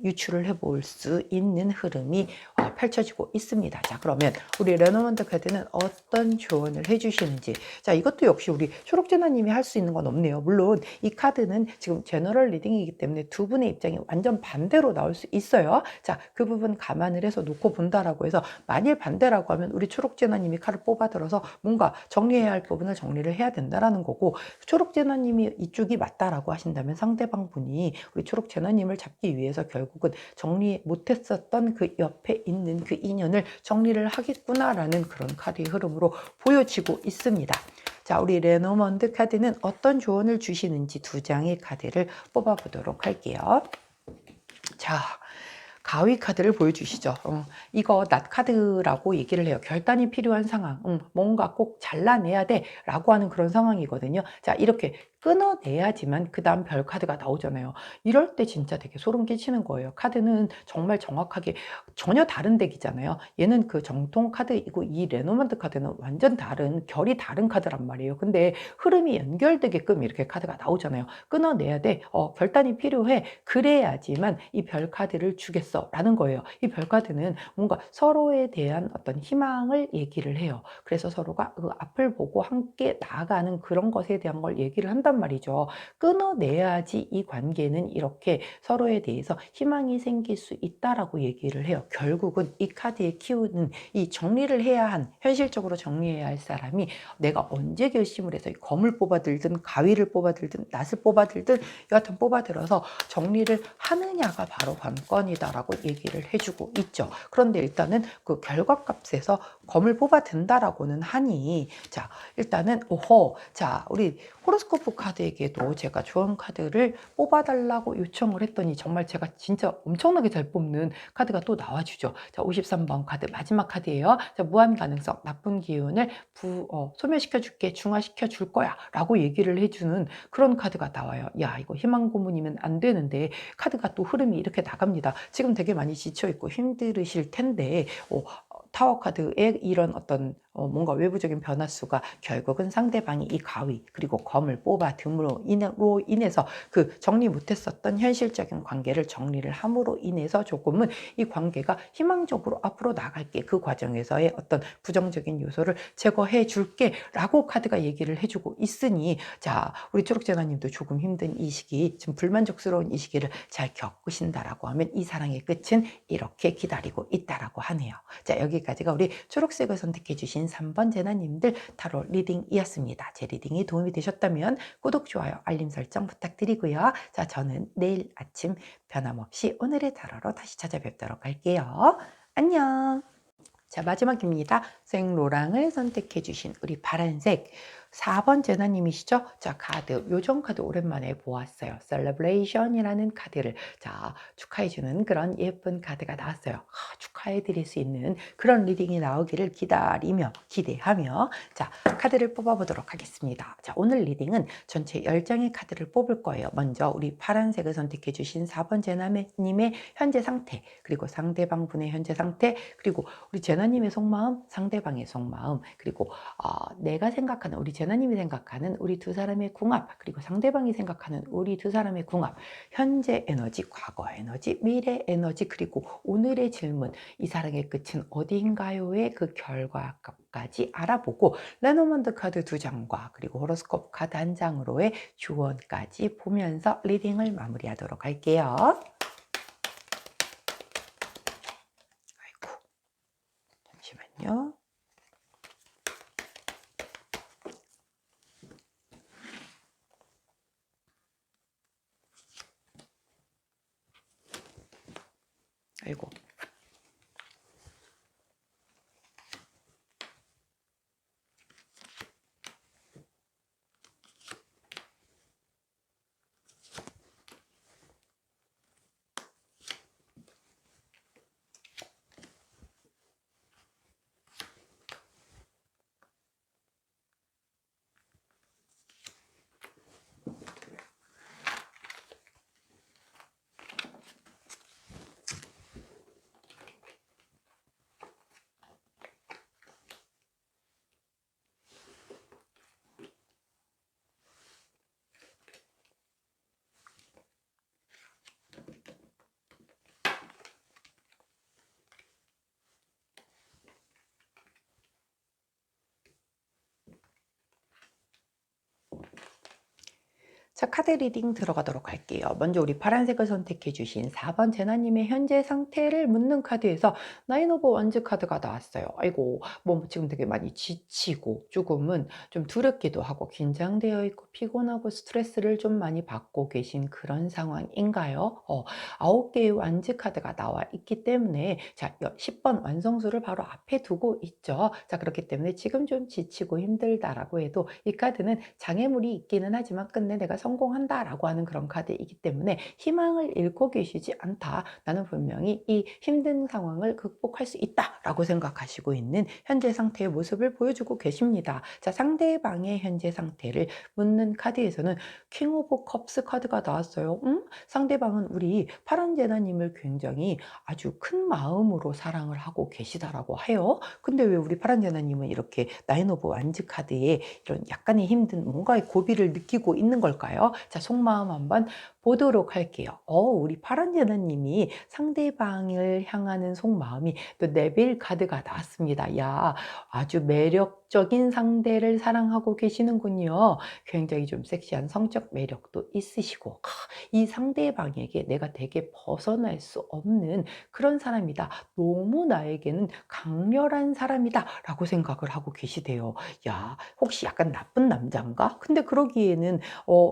유추를 해볼 수 있는 흐름이 펼쳐지고 있습니다. 자, 그러면 우리 레노먼드 카드는 어떤 조언을 해주시는지. 자, 이것도 역시 우리 초록제나님이 할 수 있는 건 없네요. 물론 이 카드는 지금 제너럴 리딩이기 때문에 두 분의 입장이 완전 반대로 나올 수 있어요. 자, 그 부분 감안을 해서 놓고 본다라고 해서 만일 반대라고 하면 우리 초록제나님이 칼을 뽑아들어서 뭔가 정리해야 할 부분을 정리를 해야 된다라는 거고 초록제나님이 이쪽이 맞다라고 하신다면 상대방 분이 우리 초록제나님을 잡기 위해서 결국은 정리 못했었던 그 옆에 있는 그 인연을 정리를 하겠구나라는 그런 카드의 흐름으로 보여지고 있습니다. 자, 우리 레노먼드 카드는 어떤 조언을 주시는지 두 장의 카드를 뽑아보도록 할게요. 자, 가위 카드를 보여주시죠. 이거 낫 카드라고 얘기를 해요. 결단이 필요한 상황, 뭔가 꼭 잘라내야 돼라고 하는 그런 상황이거든요. 자, 이렇게 끊어내야지만 그 다음 별 카드가 나오잖아요. 이럴 때 진짜 되게 소름 끼치는 거예요. 카드는 정말 정확하게 전혀 다른 덱이잖아요. 얘는 그 정통 카드이고 이 레노먼드 카드는 완전 다른 결이 다른 카드란 말이에요. 근데 흐름이 연결되게끔 이렇게 카드가 나오잖아요. 끊어내야 돼. 결단이 필요해. 그래야지만 이 별 카드를 주겠어 라는 거예요. 이 별 카드는 뭔가 서로에 대한 어떤 희망을 얘기를 해요. 그래서 서로가 그 앞을 보고 함께 나아가는 그런 것에 대한 걸 얘기를 한단 말이죠. 끊어내야지 이 관계는 이렇게 서로에 대해서 희망이 생길 수 있다라고 얘기를 해요. 결국은 이 카드의 키우는 이 정리를 해야 한, 현실적으로 정리해야 할 사람이 내가 언제 결심을 해서 검을 뽑아들든 가위를 뽑아들든 낫을 뽑아들든 여하튼 뽑아들어서 정리를 하느냐가 바로 관건이다라고 얘기를 해주고 있죠. 그런데 일단은 그 결과값에서 검을 뽑아든다라고는 하니, 자, 일단은 자, 우리 호로스코프 카드에게도 제가 좋은 카드를 뽑아달라고 요청을 했더니 정말 제가 진짜 엄청나게 잘 뽑는 카드가 또 나와주죠. 자, 53번 카드 마지막 카드예요. 자, 무한 가능성, 나쁜 기운을 소멸시켜 줄게, 중화시켜 줄 거야 라고 얘기를 해주는 그런 카드가 나와요. 야, 이거 희망 고문이면 안 되는데 카드가 또 흐름이 이렇게 나갑니다. 지금 되게 많이 지쳐있고 힘들으실 텐데 타워 카드의 이런 어떤 뭔가 외부적인 변화수가 결국은 상대방이 이 가위 그리고 검을 뽑아듬으로 인해서 그 정리 못했었던 현실적인 관계를 정리를 함으로 인해서 조금은 이 관계가 희망적으로 앞으로 나갈게, 그 과정에서의 어떤 부정적인 요소를 제거해 줄게 라고 카드가 얘기를 해주고 있으니, 자, 우리 초록재나님도 조금 힘든 이 시기, 지금 불만족스러운 이 시기를 잘 겪으신다라고 하면 이 사랑의 끝은 이렇게 기다리고 있다라고 하네요. 자, 여기까지가 우리 초록색을 선택해 주신 3번 재나님들 타로 리딩이었습니다. 제 리딩이 도움이 되셨다면 구독, 좋아요, 알림 설정 부탁드리고요. 자, 저는 내일 아침 변함없이 오늘의 타로로 다시 찾아뵙도록 할게요. 안녕. 자, 마지막입니다. 생로랑을 선택해 주신 우리 파란색 4번 제나님이시죠? 자, 카드, 요정 카드 오랜만에 보았어요. 셀러브레이션이라는 카드를, 자, 축하해 주는 그런 예쁜 카드가 나왔어요. 축하해 드릴 수 있는 그런 리딩이 나오기를 기다리며 기대하며, 자, 카드를 뽑아 보도록 하겠습니다. 자, 오늘 리딩은 전체 10장의 카드를 뽑을 거예요. 먼저 우리 파란색을 선택해 주신 4번 제나님의 현재 상태, 그리고 상대방 분의 현재 상태, 그리고 우리 제나님의 속마음, 상대방의 속마음, 그리고 내가 생각하는, 우리 제나님이 생각하는 우리 두 사람의 궁합, 그리고 상대방이 생각하는 우리 두 사람의 궁합, 현재 에너지, 과거 에너지, 미래 에너지, 그리고 오늘의 질문, 이 사랑의 끝은 어디인가요의 그 결과값까지 알아보고 레노먼드 카드 2장과 그리고 호로스코프 카드 1장으로의 조언까지 보면서 리딩을 마무리하도록 할게요. 아이고, 잠시만요. 아이고. 자, 카드 리딩 들어가도록 할게요. 먼저 우리 파란색을 선택해 주신 4번 제나님의 현재 상태를 묻는 카드에서 나인 오브 원즈 카드가 나왔어요. 아이고, 뭐 지금 되게 많이 지치고 조금은 좀 두렵기도 하고 긴장되어 있고 피곤하고 스트레스를 좀 많이 받고 계신 그런 상황인가요? 9개의 완즈 카드가 나와 있기 때문에, 자, 10번 완성수를 바로 앞에 두고 있죠. 자, 그렇기 때문에 지금 좀 지치고 힘들다라고 해도 이 카드는 장애물이 있기는 하지만 끝내 내가 성공한다라고 하는 그런 카드이기 때문에 희망을 잃고 계시지 않다. 나는 분명히 이 힘든 상황을 극복할 수 있다라고 생각하시고 있는 현재 상태의 모습을 보여주고 계십니다. 자, 상대방의 현재 상태를 묻는 카드에서는 킹 오브 컵스 카드가 나왔어요. 상대방은 우리 파란 제나님을 굉장히 아주 큰 마음으로 사랑을 하고 계시다라고 해요. 근데 왜 우리 파란 제나님은 이렇게 나인 오브 완즈 카드에 이런 약간의 힘든 뭔가의 고비를 느끼고 있는 걸까요? 자, 속마음 한번 보도록 할게요. 우리 파란 제나님이 상대방을 향하는 속마음이 또 네빌 카드가 나왔습니다. 야, 아주 매력적인 상대를 사랑하고 계시는군요. 굉장히 좀 섹시한 성적 매력도 있으시고, 이 상대방에게 내가 되게 벗어날 수 없는 그런 사람이다. 너무 나에게는 강렬한 사람이다. 라고 생각을 하고 계시대요. 야, 혹시 약간 나쁜 남자인가? 근데 그러기에는,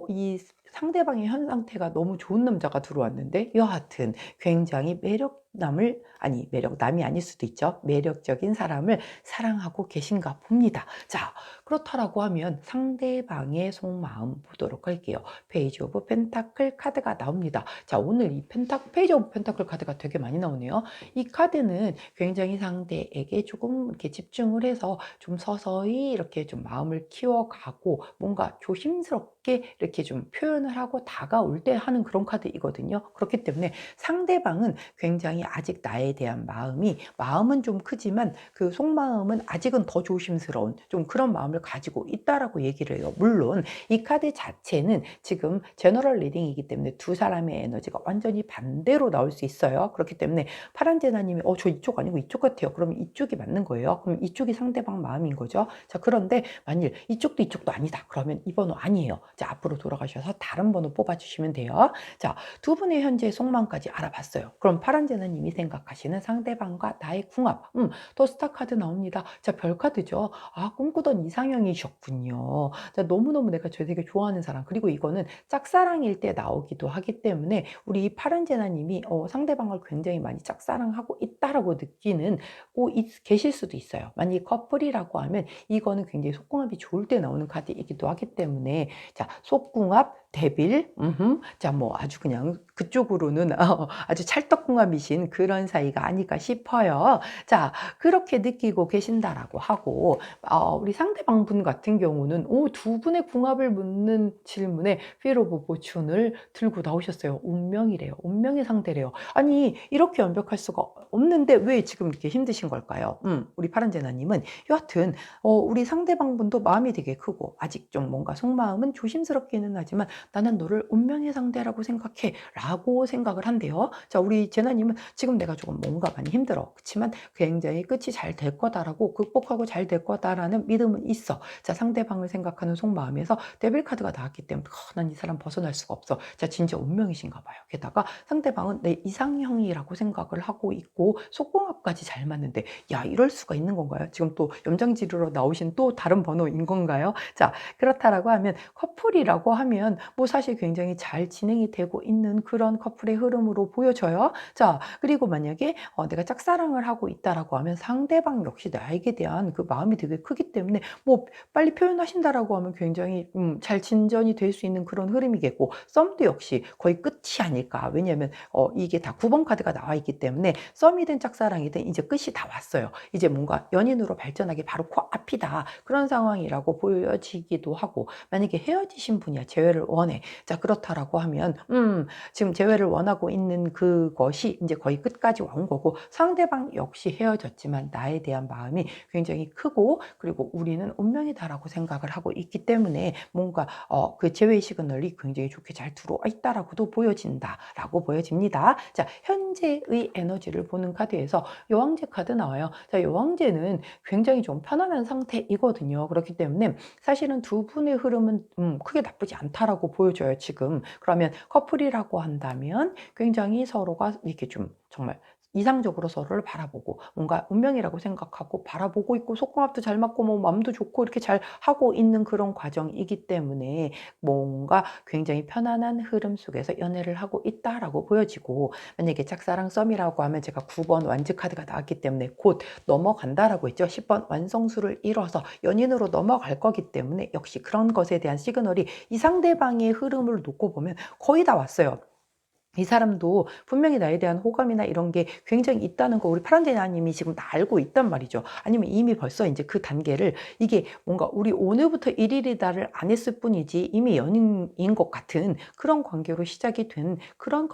이 상대방의 현 상태가 너무 좋은 남자가 들어왔는데, 여하튼 굉장히 매력남이 아닐 수도 있죠. 매력적인 사람을 사랑하고 계신가 봅니다. 자, 그렇다라고 하면 상대방의 속마음 보도록 할게요. 페이지 오브 펜타클 카드가 나옵니다. 자, 오늘 이 페이지 오브 펜타클 카드가 되게 많이 나오네요. 이 카드는 굉장히 상대에게 조금 이렇게 집중을 해서 좀 서서히 이렇게 좀 마음을 키워가고 뭔가 조심스럽게 이렇게 좀 표현을 하고 다가올 때 하는 그런 카드이거든요. 그렇기 때문에 상대방은 굉장히 아직 나에 대한 마음은 좀 크지만 그 속마음은 아직은 더 조심스러운 좀 그런 마음을 가지고 있다라고 얘기를 해요. 물론 이 카드 자체는 지금 제너럴 리딩이기 때문에 두 사람의 에너지가 완전히 반대로 나올 수 있어요. 그렇기 때문에 파란 제나님이 저 이쪽 아니고 이쪽 같아요. 그러면 이쪽이 맞는 거예요. 그럼 이쪽이 상대방 마음인 거죠. 자, 그런데 만일 이쪽도 아니다. 그러면 이 번호 아니에요. 자, 앞으로 돌아가셔서 다른 번호 뽑아주시면 돼요. 자, 두 분의 현재 속마음까지 알아봤어요. 그럼 파란 제나님이 생각하시는 상대방과 나의 궁합. 더스타 카드 나옵니다. 자, 별 카드죠. 꿈꾸던 이상형이셨군요. 자, 너무너무 내가 되게 좋아하는 사람. 그리고 이거는 짝사랑일 때 나오기도 하기 때문에 우리 파란 제나님이 상대방을 굉장히 많이 짝사랑하고 있다라고 느끼는 계실 수도 있어요. 만약 커플이라고 하면 이거는 굉장히 속궁합이 좋을 때 나오는 카드이기도 하기 때문에 자, 속궁합 데빌, 자, 뭐 아주 그냥 그쪽으로는 아주 찰떡궁합이신 그런 사이가 아닐까 싶어요. 자, 그렇게 느끼고 계신다라고 하고 우리 상대방 분 같은 경우는 두 분의 궁합을 묻는 질문에 Feel of Fortune을 들고 나오셨어요. 운명이래요. 운명의 상대래요. 아니, 이렇게 완벽할 수가 없는데 왜 지금 이렇게 힘드신 걸까요? 우리 파란 제나님은 여하튼 우리 상대방 분도 마음이 되게 크고 아직 좀 뭔가 속마음은 조심스럽기는 하지만 나는 너를 운명의 상대라고 생각해 라고 생각을 한대요. 자, 우리 제나님은 지금 내가 조금 뭔가 많이 힘들어. 그렇지만 굉장히 끝이 잘 될 거다라고 극복하고 잘 될 거다라는 믿음은 있어. 자, 상대방을 생각하는 속마음에서 데빌 카드가 나왔기 때문에 난 이 사람 벗어날 수가 없어. 자, 진짜 운명이신가 봐요. 게다가 상대방은 내 이상형이라고 생각을 하고 있고 속궁합까지 잘 맞는데 야, 이럴 수가 있는 건가요? 지금 또 염장지르러 나오신 또 다른 번호인 건가요? 자, 그렇다라고 하면 커플이라고 하면 뭐 사실 굉장히 잘 진행이 되고 있는 그런 커플의 흐름으로 보여져요. 자, 그리고 만약에 내가 짝사랑을 하고 있다라고 하면 상대방 역시 나에게 대한 그 마음이 되게 크기 때문에 뭐 빨리 표현하신다라고 하면 굉장히 잘 진전이 될 수 있는 그런 흐름이겠고 썸도 역시 거의 끝이 아닐까. 왜냐하면 이게 다 9번 카드가 나와 있기 때문에 썸이든 짝사랑이든 이제 끝이 다 왔어요. 이제 뭔가 연인으로 발전하기 바로 코앞이다. 그런 상황이라고 보여지기도 하고 만약에 헤어지신 분이야. 재회를 원해. 자, 그렇다라고 하면 지금 재회를 원하고 있는 그것이 이제 거의 끝까지 온 거고 상대방 역시 헤어졌지만 나에 대한 마음이 굉장히 크고 그리고 우리는 운명이다라고 생각을 하고 있기 때문에 뭔가 그 재회 시그널이 굉장히 좋게 잘 들어와 있다라고도 보여진다라고 보여집니다. 자, 현재의 에너지를 보는 카드에서 여왕제 카드 나와요. 자, 여왕제는 굉장히 좀 편안한 상태이거든요. 그렇기 때문에 사실은 두 분의 흐름은 크게 나쁘지 않다라고 보여져요, 지금. 그러면 커플이라고 한다면 굉장히 서로가 이렇게 좀 정말 이상적으로 서로를 바라보고 뭔가 운명이라고 생각하고 바라보고 있고 속궁합도 잘 맞고 뭐 마음도 좋고 이렇게 잘 하고 있는 그런 과정이기 때문에 뭔가 굉장히 편안한 흐름 속에서 연애를 하고 있다라고 보여지고, 만약에 짝사랑 썸이라고 하면 제가 9번 완즈 카드가 나왔기 때문에 곧 넘어간다라고 했죠. 10번 완성수를 이뤄서 연인으로 넘어갈 거기 때문에 역시 그런 것에 대한 시그널이 이 상대방의 흐름을 놓고 보면 거의 다 왔어요. 이 사람도 분명히 나에 대한 호감이나 이런 게 굉장히 있다는 거 우리 파란제나님이 지금 다 알고 있단 말이죠. 아니면 이미 벌써 이제 그 단계를, 이게 뭔가 우리 오늘부터 1일이다를 안 했을 뿐이지 이미 연인인 것 같은 그런 관계로 시작이 된 그런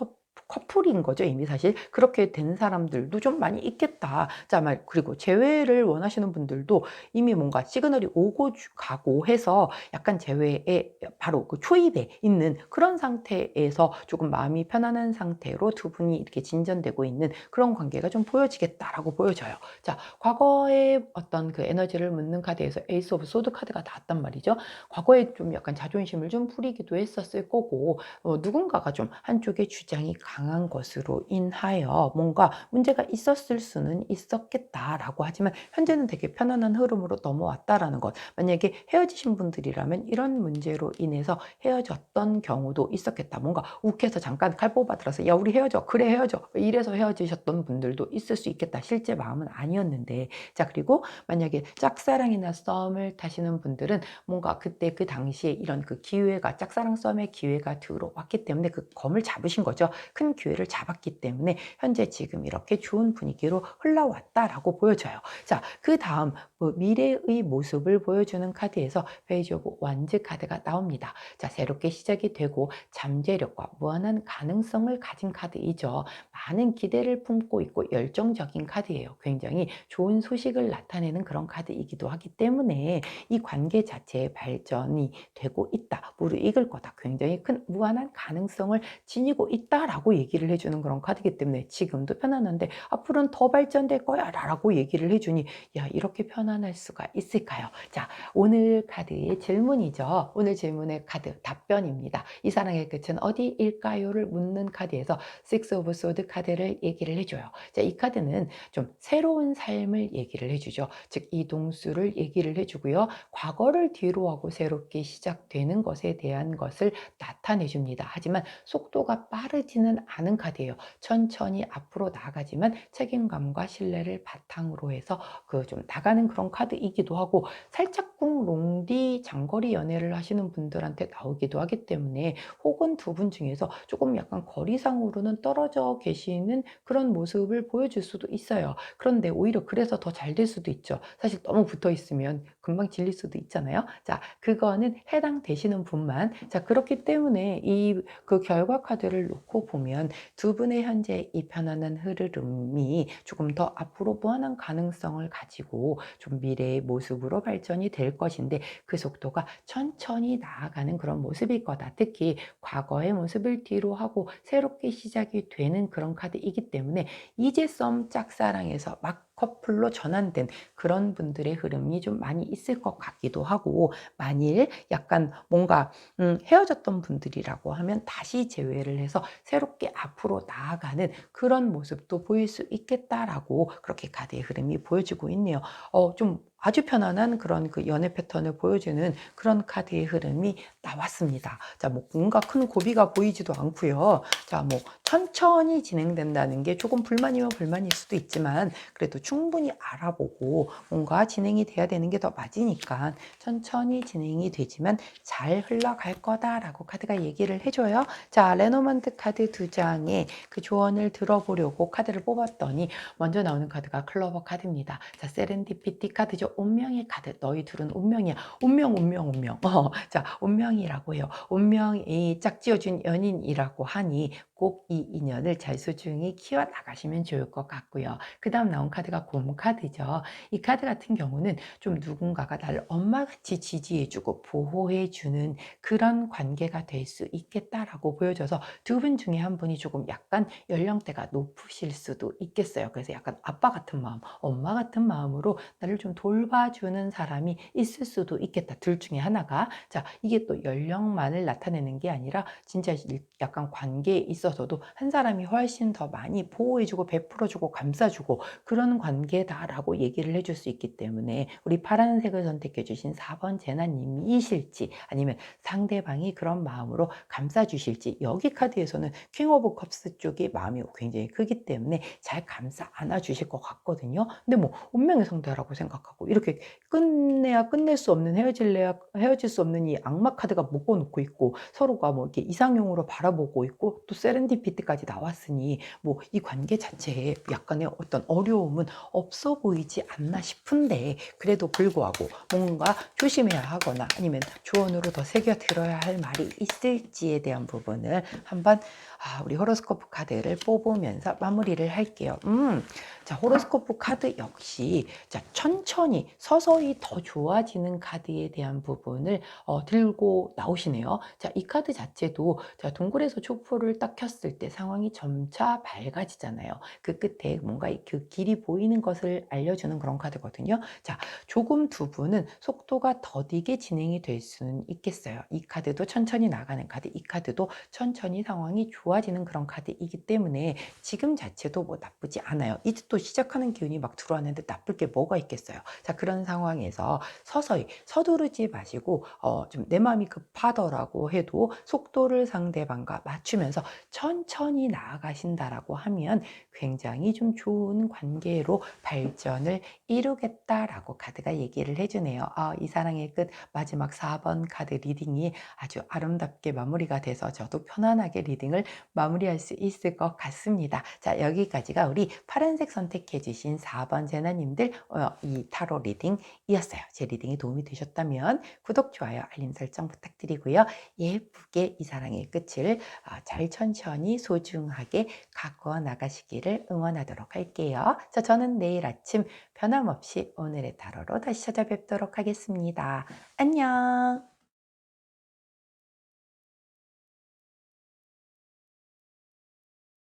커플인 거죠. 이미 사실 그렇게 된 사람들도 좀 많이 있겠다. 자, 그리고 재회를 원하시는 분들도 이미 뭔가 시그널이 오고 가고 해서 약간 재회에 바로 그 초입에 있는 그런 상태에서 조금 마음이 편안한 상태로 두 분이 이렇게 진전되고 있는 그런 관계가 좀 보여지겠다라고 보여져요. 자, 과거의 어떤 그 에너지를 묻는 카드에서 에이스 오브 소드 카드가 나왔단 말이죠. 과거에 좀 약간 자존심을 좀 부리기도 했었을 거고, 누군가가 좀 한쪽의 주장이 강한 것으로 인하여 뭔가 문제가 있었을 수는 있었겠다라고 하지만 현재는 되게 편안한 흐름으로 넘어왔다라는 것. 만약에 헤어지신 분들이라면 이런 문제로 인해서 헤어졌던 경우도 있었겠다. 뭔가 욱해서 잠깐 칼 뽑아들어서 야 우리 헤어져, 그래 헤어져, 이래서 헤어지셨던 분들도 있을 수 있겠다. 실제 마음은 아니었는데. 자, 그리고 만약에 짝사랑이나 썸을 타시는 분들은 뭔가 그때 그 당시에 이런 그 기회가, 짝사랑 썸의 기회가 들어왔기 때문에 그 검을 잡으신 거죠. 큰 기회를 잡았기 때문에 현재 지금 이렇게 좋은 분위기로 흘러왔다라고 보여져요. 자, 그 다음 미래의 모습을 보여주는 카드에서 페이지 오브 완즈 카드가 나옵니다. 자, 새롭게 시작이 되고 잠재력과 무한한 가능성을 가진 카드이죠. 많은 기대를 품고 있고 열정적인 카드예요. 굉장히 좋은 소식을 나타내는 그런 카드이기도 하기 때문에 이 관계 자체의 발전이 되고 있다, 무르익을 거다, 굉장히 큰 무한한 가능성을 지니고 있다라고 얘기를 해주는 그런 카드이기 때문에 지금도 편안한데 앞으로는 더 발전될 거야 라고 얘기를 해주니, 야 이렇게 편안할 수가 있을까요? 자, 오늘 카드의 질문이죠. 오늘 질문의 카드 답변입니다. 이 사랑의 끝은 어디일까요?를 묻는 카드에서 Six of Swords 카드를 얘기를 해줘요. 자, 이 카드는 좀 새로운 삶을 얘기를 해주죠. 즉 이동수를 얘기를 해주고요. 과거를 뒤로하고 새롭게 시작되는 것에 대한 것을 나타내 줍니다. 하지만 속도가 빠르지는 않은 카드예요. 천천히 앞으로 나가지만 책임감과 신뢰를 바탕으로 해서 그 좀 나가는 그런 카드이기도 하고, 살짝쿵 롱디 장거리 연애를 하시는 분들한테 나오기도 하기 때문에, 혹은 두 분 중에서 조금 약간 거리상으로는 떨어져 계시는 그런 모습을 보여줄 수도 있어요. 그런데 오히려 그래서 더 잘 될 수도 있죠. 사실 너무 붙어 있으면 금방 질릴 수도 있잖아요. 자, 그거는 해당되시는 분만. 자, 그렇기 때문에 이 그 결과 카드를 놓고 보면 두 분의 현재 이 편안한 흐름이 조금 더 앞으로 무한한 가능성을 가지고 좀 미래의 모습으로 발전이 될 것인데, 그 속도가 천천히 나아가는 그런 모습일 거다. 특히 과거의 모습을 뒤로 하고 새롭게 시작이 되는 그런 카드이기 때문에 이제 썸 짝사랑에서 막 커플로 전환된 그런 분들의 흐름이 좀 많이 있을 것 같기도 하고, 만일 약간 뭔가 헤어졌던 분들이라고 하면 다시 재회를 해서 새롭게 앞으로 나아가는 그런 모습도 보일 수 있겠다라고 그렇게 카드의 흐름이 보여지고 있네요. 좀 아주 편안한 그런 그 연애 패턴을 보여주는 그런 카드의 흐름이 나왔습니다. 자, 뭐 뭔가 큰 고비가 보이지도 않고요. 자, 뭐 천천히 진행된다는 게 조금 불만이면 불만일 수도 있지만 그래도 충분히 알아보고 뭔가 진행이 돼야 되는 게 더 맞으니까 천천히 진행이 되지만 잘 흘러갈 거다라고 카드가 얘기를 해줘요. 자, 레노먼트 카드 두 장의 그 조언을 들어보려고 카드를 뽑았더니 먼저 나오는 카드가 클로버 카드입니다. 자, 세렌디피티 카드죠. 운명의 카드. 너희 둘은 운명이야. 운명, 운명, 운명. 자, 운명이라고 해요. 운명이 짝지어준 연인이라고 하니 꼭 이 인연을 잘 소중히 키워나가시면 좋을 것 같고요. 그 다음 나온 카드가 곰 카드죠. 이 카드 같은 경우는 좀 누군가가 나를 엄마같이 지지해주고 보호해주는 그런 관계가 될 수 있겠다라고 보여져서 두 분 중에 한 분이 조금 약간 연령대가 높으실 수도 있겠어요. 그래서 약간 아빠 같은 마음, 엄마 같은 마음으로 나를 좀 돌봐주는 사람이 있을 수도 있겠다. 둘 중에 하나가. 자, 이게 또 연령만을 나타내는 게 아니라 진짜 약간 관계에 있어서도 한 사람이 훨씬 더 많이 보호해 주고 베풀어 주고 감싸 주고 그런 관계다라고 얘기를 해줄 수 있기 때문에 우리 파란색을 선택해 주신 4번 제나 님이실지 아니면 상대방이 그런 마음으로 감싸 주실지, 여기 카드에서는 퀸 오브 컵스 쪽이 마음이 굉장히 크기 때문에 잘 감싸 안아 주실 것 같거든요. 근데 뭐 운명의 상대라고 생각하고 이렇게 끝내야 끝낼 수 없는, 헤어질래야 헤어질 수 없는 이 악마 카드가 묶어 놓고 있고 서로가 뭐 이렇게 이상형으로 바라보고 있고 또 세렌디피티까지 나왔으니 뭐 이 관계 자체에 약간의 어떤 어려움은 없어 보이지 않나 싶은데, 그래도 불구하고 뭔가 조심해야 하거나 아니면 조언으로 더 새겨 들어야 할 말이 있을지에 대한 부분을 한번 우리 호로스코프 카드를 뽑으면서 마무리를 할게요. 자, 호로스코프 카드 역시 자, 천천히 서서히 더 좋아지는 카드에 대한 부분을 들고 나오시네요. 자, 이 카드 자체도 자, 동굴에서 촛불을 딱 켰을 때 상황이 점차 밝아지잖아요. 그 끝에 뭔가 그 길이 보이는 것을 알려주는 그런 카드거든요. 자, 조금 두 분은 속도가 더디게 진행이 될 수는 있겠어요. 이 카드도 천천히 나가는 카드, 이 카드도 천천히 상황이 좋아지는 그런 카드이기 때문에 지금 자체도 뭐 나쁘지 않아요. 이제 또 시작하는 기운이 막 들어왔는데 나쁠 게 뭐가 있겠어요. 자, 그런 상황에서 서서히 서두르지 마시고 좀 내 마음이 급하더라고 해도 속도를 상대방과 맞추면서 천천히 나아가신다라고 하면 굉장히 좀 좋은 관계로 발전을 이루겠다라고 카드가 얘기를 해주네요. 이 사랑의 끝 마지막 4번 카드 리딩이 아주 아름답게 마무리가 돼서 저도 편안하게 리딩을 마무리할 수 있을 것 같습니다. 자, 여기까지가 우리 파란색 선택해 주신 4번 제나님들 이 타로 리딩이었어요. 제 리딩이 도움이 되셨다면 구독, 좋아요, 알림 설정 부탁드리고요. 예쁘게 이 사랑의 끝을 잘 천천히 소중하게 가꿔 나가시기를 응원하도록 할게요. 자, 저는 내일 아침 변함없이 오늘의 타로로 다시 찾아뵙도록 하겠습니다. 안녕.